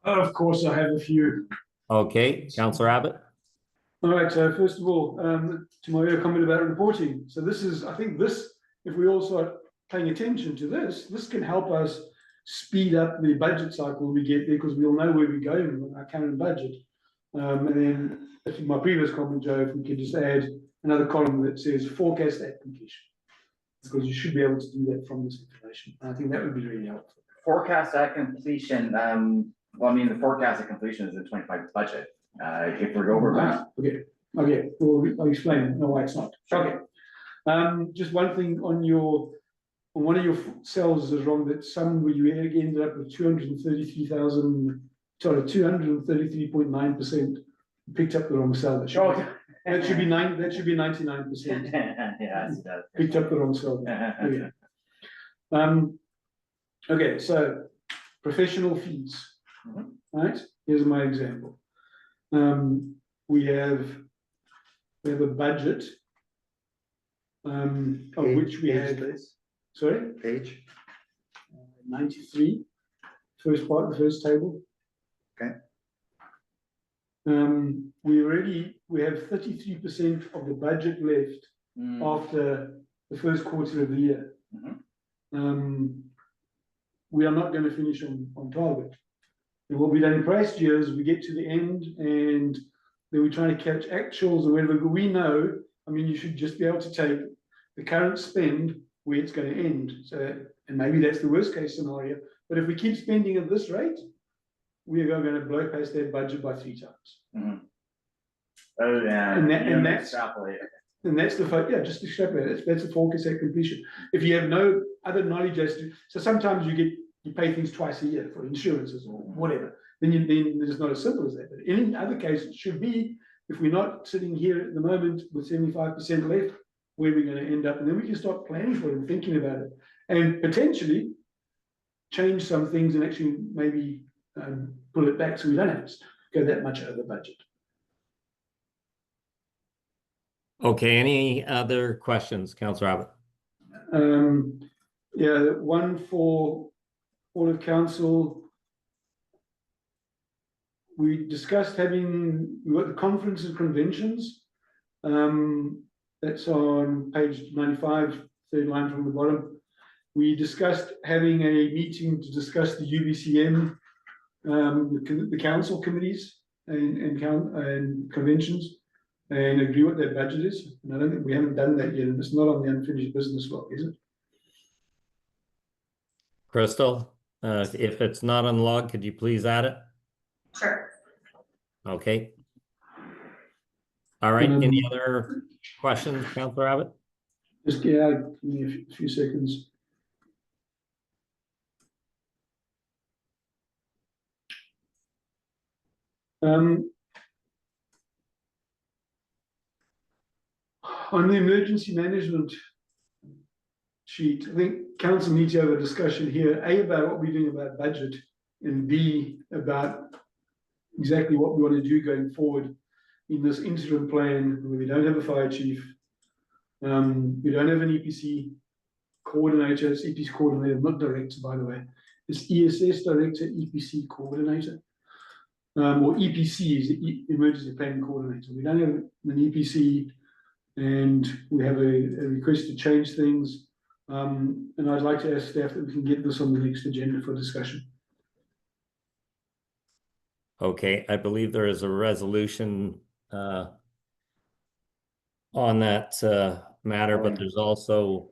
Of course, I have a few. Okay, Councillor Abbott? All right, so first of all, to my earlier comment about reporting. So this is, I think this, if we all start paying attention to this can help us speed up the budget cycle we get there because we'll know where we're going with our current budget. And then, as my previous comment, Joe, if we could just add another column that says forecast at completion. Because you should be able to do that from this information. And I think that would be really helpful. Forecast at completion, well, I mean, the forecast at completion is the 25 budget. If we're over that. Okay, well, I'll explain why it's not. Okay. Just one thing on one of your cells is wrong, that some where you ended up with 233.9% picked up the wrong cell. That should be 99%. Yes, Picked up the wrong cell. Okay. Okay, so professional fees. Right, here's my example. We have a budget of which we have, sorry, Page, 93, first part, the first table. Okay. We have 33% of the budget left after the first quarter of the year. We are not going to finish on target. And what we've done in past years, we get to the end and then we're trying to catch actuals or whatever, but we know, I mean, you should just be able to take the current spend where it's going to end. So, and maybe that's the worst case scenario, but if we keep spending at this rate, we are going to blow past that budget by 3 times. Oh, yeah. And that's extrapolate. And that's the, just extrapolate, that's the forecast at completion. If you have no other knowledge as to, so sometimes you pay things twice a year for insurances or whatever, then it's not as simple as that. But in other cases, it should be, if we're not sitting here at the moment with 75% left, where we're going to end up, and then we can start planning for it and thinking about it, and potentially change some things and actually maybe pull it back so we don't have to go that much over budget. Okay, any other questions, Councillor Abbott? Yeah, one for all of council. We discussed we've got the conferences and conventions. That's on page 95, third line from the bottom. We discussed having a meeting to discuss the UBCM, the council committees and conventions, and agree what their budget is. And I don't think we haven't done that yet, and it's not on the unfinished business log, is it? Crystal, if it's not on log, could you please add it? Sure. Okay. All right, any other questions, Councillor Abbott? Just, yeah, give me a few seconds. On the emergency management sheet, I think council needs to have a discussion here, A, about what we're doing about budget, and B, about exactly what we want to do going forward in this interim plan where we don't have a fire chief. We don't have an EPC coordinator. It's EPC coordinator, not director, by the way. It's ESS director, EPC coordinator. Or EPC is the emergency planning coordinator. We don't have an EPC, and we have a request to change things. And I'd like to ask staff that we can get this on the next agenda for discussion. Okay, I believe there is a resolution on that matter, but there's also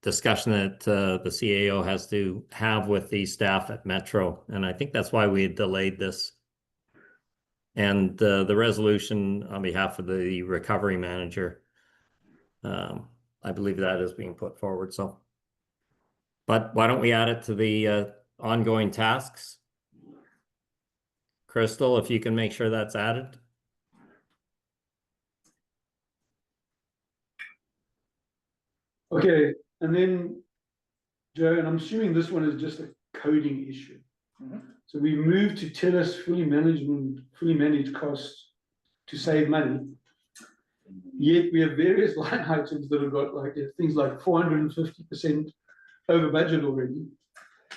discussion that the CAO has to have with the staff at Metro, and I think that's why we had delayed this. And the resolution on behalf of the recovery manager, I believe that is being put forward. So, but why don't we add it to the ongoing tasks? Crystal, if you can make sure that's added. Okay, and then, Joe, and I'm assuming this one is just a coding issue. So we moved to TELUS fully managed costs to save money. Yet we have various line items that have got like things like 450% over budget already.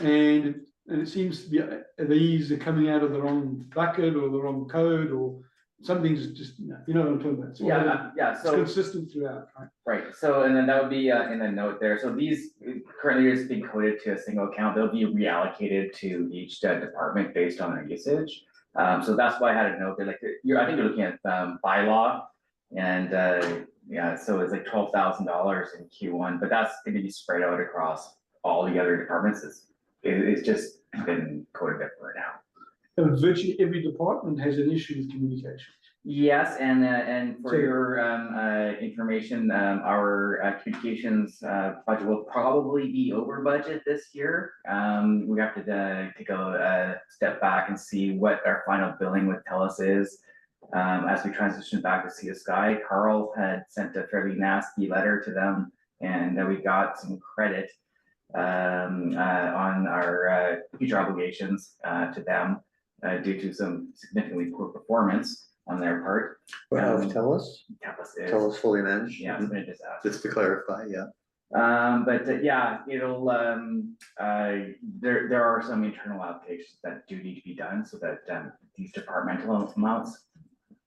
And it seems to be these are coming out of the wrong bucket or the wrong code, or something's just, you know what I'm talking about. So Yeah, so. It's consistent throughout, right? Right, so, and then that would be in the note there, so these currently are being coded to a single account, they'll be reallocated to each department based on their usage. So that's why I had a note there, like, I think you're looking at bylaw, and yeah, so it's like $12,000 in Q1, but that's gonna be spread out across all the other departments, it's just been coded different now. And virtually every department has an issue with communication. Yes, and for your information, our communications budget will probably be over budget this year. We have to take a step back and see what our final billing with TELUS is. As we transition back to Sea to Sky, Carl had sent a fairly nasty letter to them, and we got some credit on our future obligations to them due to some significantly poor performance on their part. TELUS? TELUS fully managed? Yeah, it's been a disaster. Just to clarify, yeah. But yeah, it'll, there are some internal allocations that do need to be done so that these departmental amounts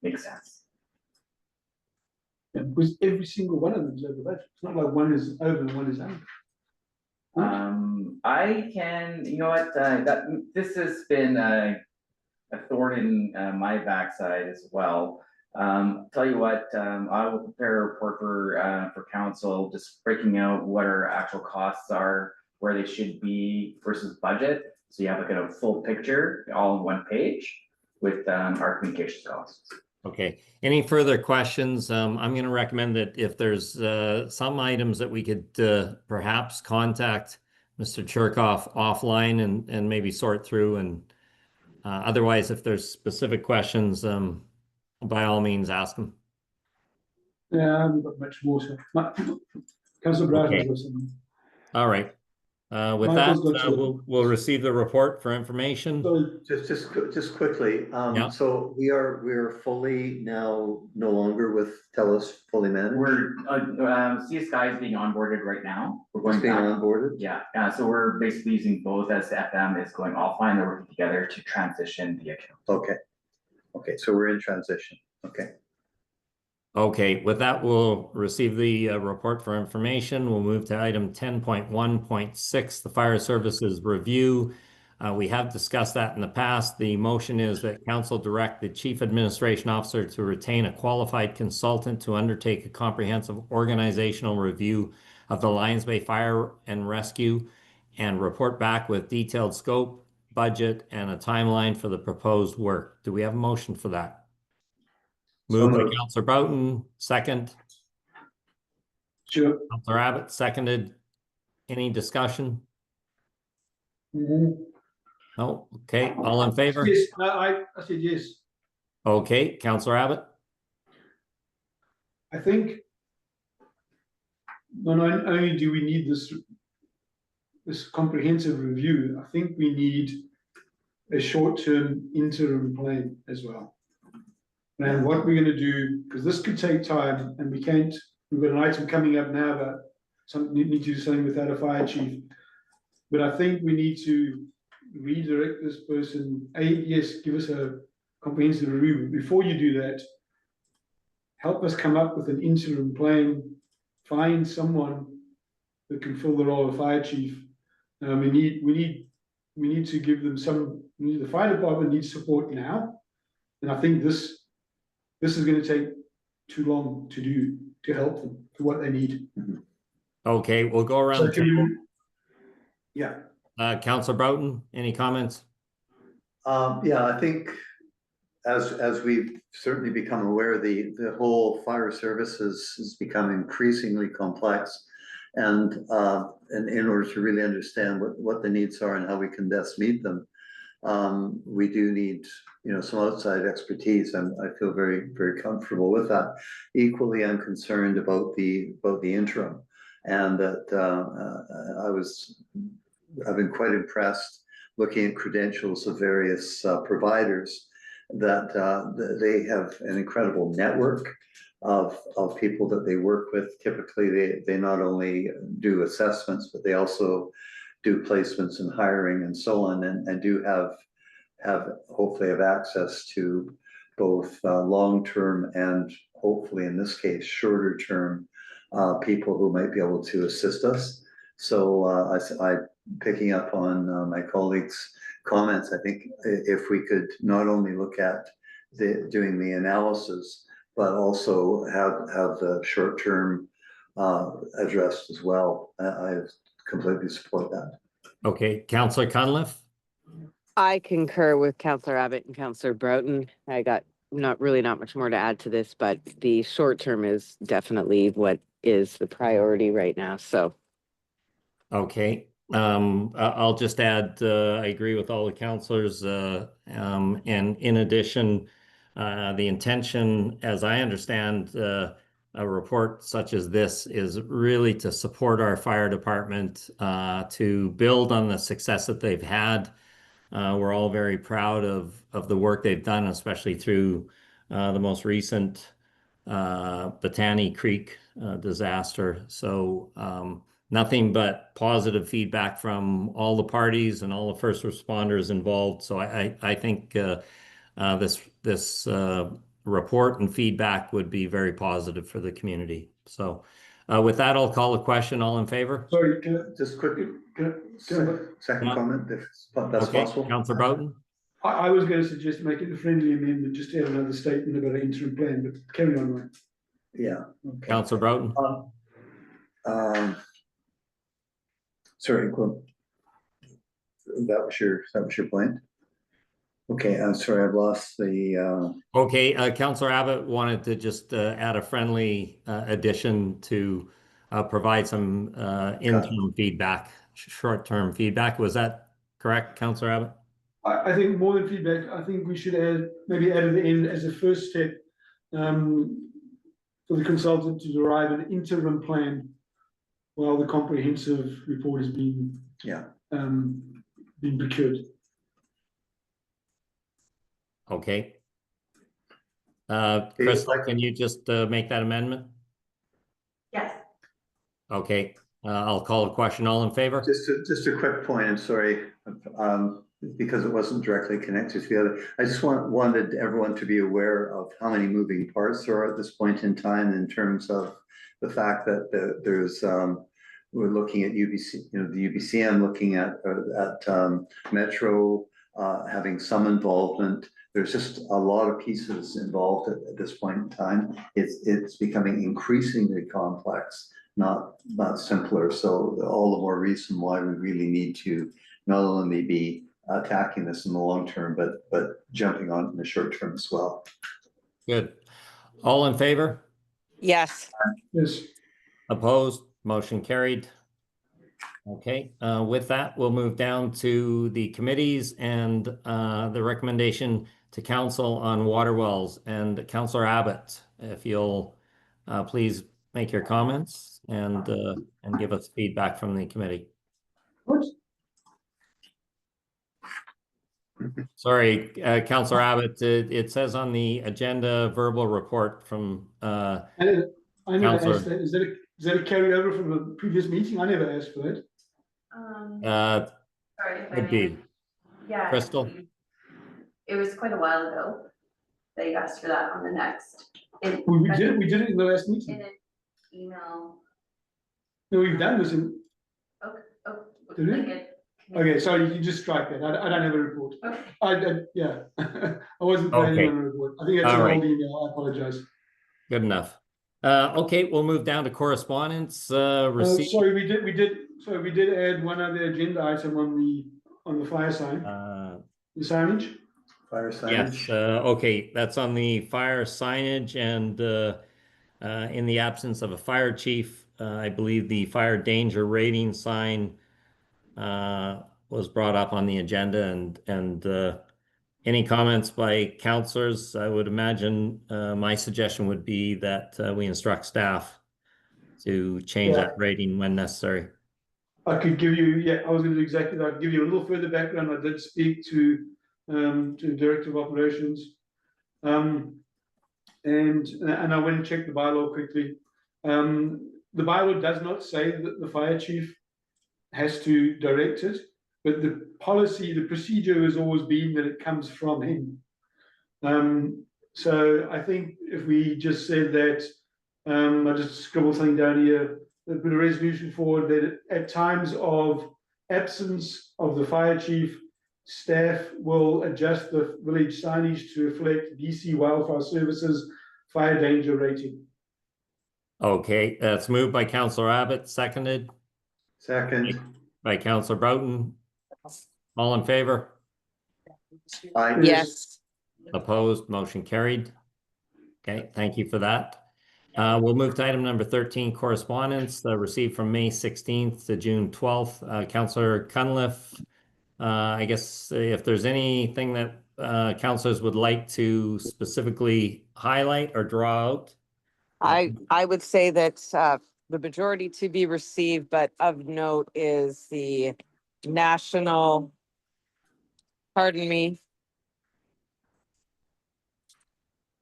make sense. Yeah, because every single one of them is over budget. It's not like one is over and one is under. I can, you know what, this has been a thorn in my backside as well. Tell you what, I will prepare a report for council, just breaking out what our actual costs are, where they should be versus budget. So you have like a full picture all in one page with our communications costs. Okay, any further questions? I'm going to recommend that if there's some items that we could perhaps contact Mr. Cherkoff offline and maybe sort through, and otherwise, if there's specific questions, by all means, ask them. Yeah, I haven't got much more. Councillor Bradley Okay. or something. All right. With Michael's that, got some- we'll receive the report for information. So Just quickly, Yeah. so we are fully now no longer with TELUS fully managed? We're, Sea to Sky is being onboarded right now. We're going It's being back. onboarded? Yeah, so we're basically using both as the FM is going offline, they're working together to transition the account. Okay, so we're in transition, okay. Okay, with that, we'll receive the report for information. We'll move to item 10.1.6, the fire services review. We have discussed that in the past. The motion is that council direct the chief administration officer to retain a qualified consultant to undertake a comprehensive organizational review of the Lions Bay Fire and Rescue and report back with detailed scope, budget, and a timeline for the proposed work. Do we have a motion for that? So Moved by moved. Councillor Boughton, second. Sure. Councillor Abbott, seconded. Any discussion? Mhm. No? Okay, all in favor? Yes, no, I said yes. Okay, Councillor Abbott? I think not only do we need this comprehensive review, I think we need a short-term interim plan as well. And what we're gonna do, because this could take time and we can't, we've got an item coming up now about need to do something without a fire chief. But I think we need to redirect this person, yes, give us a comprehensive review. Before you do that, help us come up with an interim plan, find someone that can fill the role of fire chief. We need to give them the fire department needs support now. And I think this is going to take too long to do, to help them to what they need. Okay, we'll go around So the can table. yeah. Councillor Broughton, any comments? Yeah, I think as we've certainly become aware, the whole fire services has become increasingly complex. And in order to really understand what the needs are and how we can best meet them, we do need, some outside expertise, and I feel very, very comfortable with that. Equally, I'm concerned about the interim, and that I've been quite impressed looking at credentials of various providers that they have an incredible network of people that they work with. Typically, they not only do assessments, but they also do placements and hiring and so on, and do have hopefully have access to both long-term and hopefully in this case shorter term people who might be able to assist us. So I picking up on my colleagues' comments, I think if we could not only look at doing the analysis, but also have the short term addressed as well, I completely support that. Okay, Councillor Cunliffe? I concur with Councillor Abbott and Councillor Broughton. I got not much more to add to this, but the short term is definitely what is the priority right now, so. Okay, I'll just add, I agree with all the councillors, and in addition, the intention, as I understand, a report such as this is really to support our fire department, to build on the success that they've had. We're all very proud of the work they've done, especially through the most recent Botany Creek disaster. So nothing but positive feedback from all the parties and all the first responders involved. So I think this report and feedback would be very positive for the community. So with that, I'll call a question. All in favor? Sorry, Just quickly, second No. comment, if that's Okay, possible. Councillor Broughton? I was going to suggest making a friendly amendment, just to add another statement about an interim plan, but carry on, Ryan. Yeah. Okay. Councillor Broughton? Sorry, that was your point. Okay, I'm sorry, I've lost the. Okay, Councillor Abbott wanted to just add a friendly addition to provide some interim feedback, short-term feedback. Was that correct, Councillor Abbott? I think more than feedback, I think we should maybe add at the end as a first step for the consultant to derive an interim plan while the comprehensive report is being procured. Okay. Crystal, can you just make that amendment? Yes. Okay, I'll call a question. All in favor? Just a quick point, I'm sorry. because it wasn't directly connected to the other. I just wanted everyone to be aware of how many moving parts there are at this point in time in terms of the fact that there's, we're looking at UBC, the UBCM looking at Metro, having some involvement. There's just a lot of pieces involved at this point in time. It's becoming increasingly complex, not simpler. So all the more reason why we really need to not only be attacking this in the long term, but jumping on it in the short term as well. Good. All in favor? Yes. Yes. Opposed? Motion carried. Okay, with that, we'll move down to the committees and the recommendation to council on water wells. And Councillor Abbott, if you'll please make your comments and give us feedback from the committee. Sorry, Councillor Abbott, it says on the agenda verbal report from I never Councillor. asked that. Is that a carryover from a previous meeting? I never asked for that. Sorry if I Could may. be. Yeah. Crystal? It was quite a while ago that you asked for that on the next. We did it in the last In meeting. an email. No, we've done this in, Oh, Did we? like it. okay, sorry, you can just strike that. I don't have a report. Okay. Yeah, I wasn't planning Okay. on a report. I think that's All an right. old email. I apologize. Good enough. Okay, we'll move down to correspondence received. Sorry, we did add one other agenda item on the fire sign, the signage. Fire signage. Yes, okay, that's on the fire signage and in the absence of a fire chief, I believe the fire danger rating sign was brought up on the agenda and any comments by councillors? I would imagine my suggestion would be that we instruct staff to change that rating when necessary. I could give you, I was going to do exactly that. I'd give you a little further background. I did speak to Director of Operations, and I went and checked the bylaw quickly. The bylaw does not say that the fire chief has to direct it, but the policy, the procedure has always been that it comes from him. So I think if we just said that, I just scribbled something down here, put a resolution forward that at times of absence of the fire chief, staff will adjust the village signage to reflect BC Wildfire Services fire danger rating. Okay, that's moved by Councillor Abbott, seconded Second. by Councillor Broughton. All in favor? Aye. Yes. Opposed? Motion carried. Okay, thank you for that. We'll move to item number 13, correspondence received from May 16th to June 12th. Councillor Cunliffe, I guess if there's anything that councillors would like to specifically highlight or draw out. I would say that the majority to be received, but of note is the national, pardon me.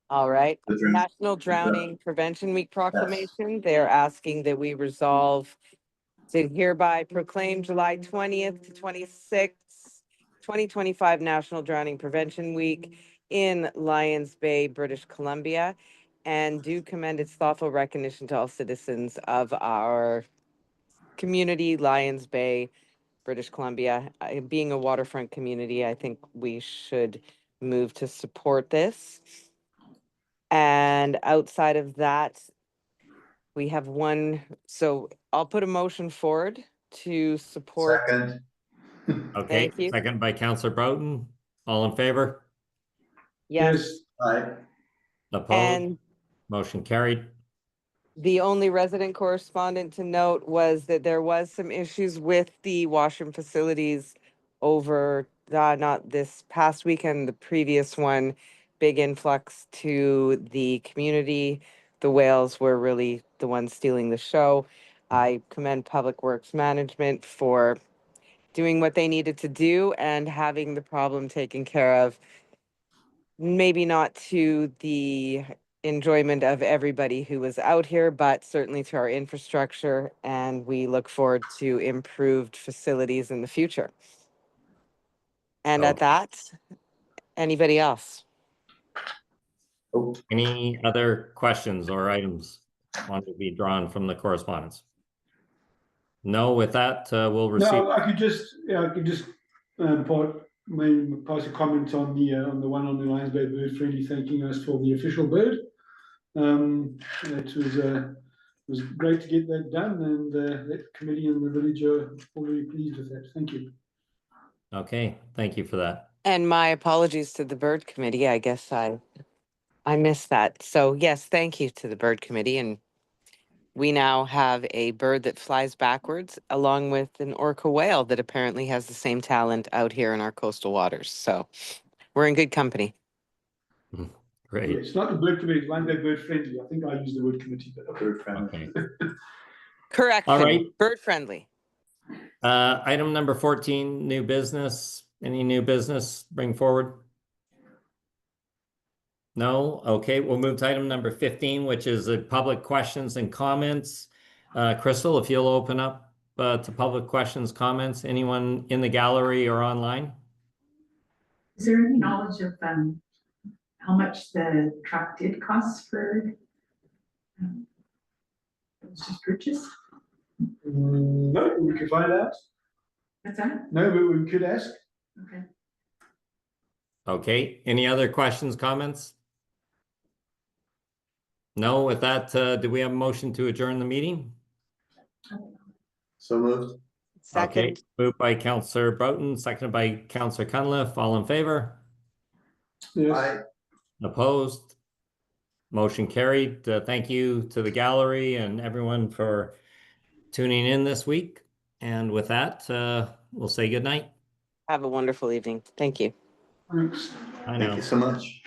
All right, National Drowning Prevention Week proclamation. They're asking that we resolve to hereby proclaim July 20th to 26th, 2025 National Drowning Prevention Week in Lions Bay, British Columbia, and do commend its thoughtful recognition to all citizens of our community, Lions Bay, British Columbia. Being a waterfront community, I think we should move to support this. And outside of that, we have one, so I'll put a motion forward to support. Second. Okay, Thank you. second by Councillor Broughton. All in favor? Yes. Aye. Opposed? And Motion carried. the only resident correspondent to note was that there was some issues with the washroom facilities over, not this past weekend, the previous one, big influx to the community. The whales were really the ones stealing the show. I commend Public Works Management for doing what they needed to do and having the problem taken care of. Maybe not to the enjoyment of everybody who was out here, but certainly to our infrastructure, and we look forward to improved facilities in the future. And at Okay. that, anybody else? Oh, Any other questions or items want to be drawn from the correspondence? No, with that, we'll receive. No, I could just, pass a comment on the one on the Lions Bay Bird Friendly, thanking us for the official bird. It was great to get that done, and the committee and the village are all very pleased with that. Thank you. Okay, thank you for that. And my apologies to the bird committee. I guess I missed that. So yes, thank you to the bird committee. And we now have a bird that flies backwards along with an orca whale that apparently has the same talent out here in our coastal waters. So we're in good company. Great. It's not the bird committee, it's Lions Bay Bird Friendly. I think I used the word committee, but bird friendly. Okay. Correction. All right. Bird friendly. Item number 14, new business. Any new business bring forward? No? Okay, we'll move to item number 15, which is public questions and comments. Crystal, if you'll open up to public questions, comments, anyone in the gallery or online? Is there any knowledge of how much the truck did cost for it was just purchased? no, we could find out. What's that? No, but we could ask. Okay. Okay, any other questions, comments? No, with that, do we have a motion to adjourn the meeting? So moved. Okay, Second. moved by Councillor Broughton, seconded by Councillor Cunliffe. All in favor? Yes. Aye. Opposed? Motion carried. Thank you to the gallery and everyone for tuning in this week. And with that, we'll say good night. Have a wonderful evening. Thank you. Thanks. I Thank know. you so much.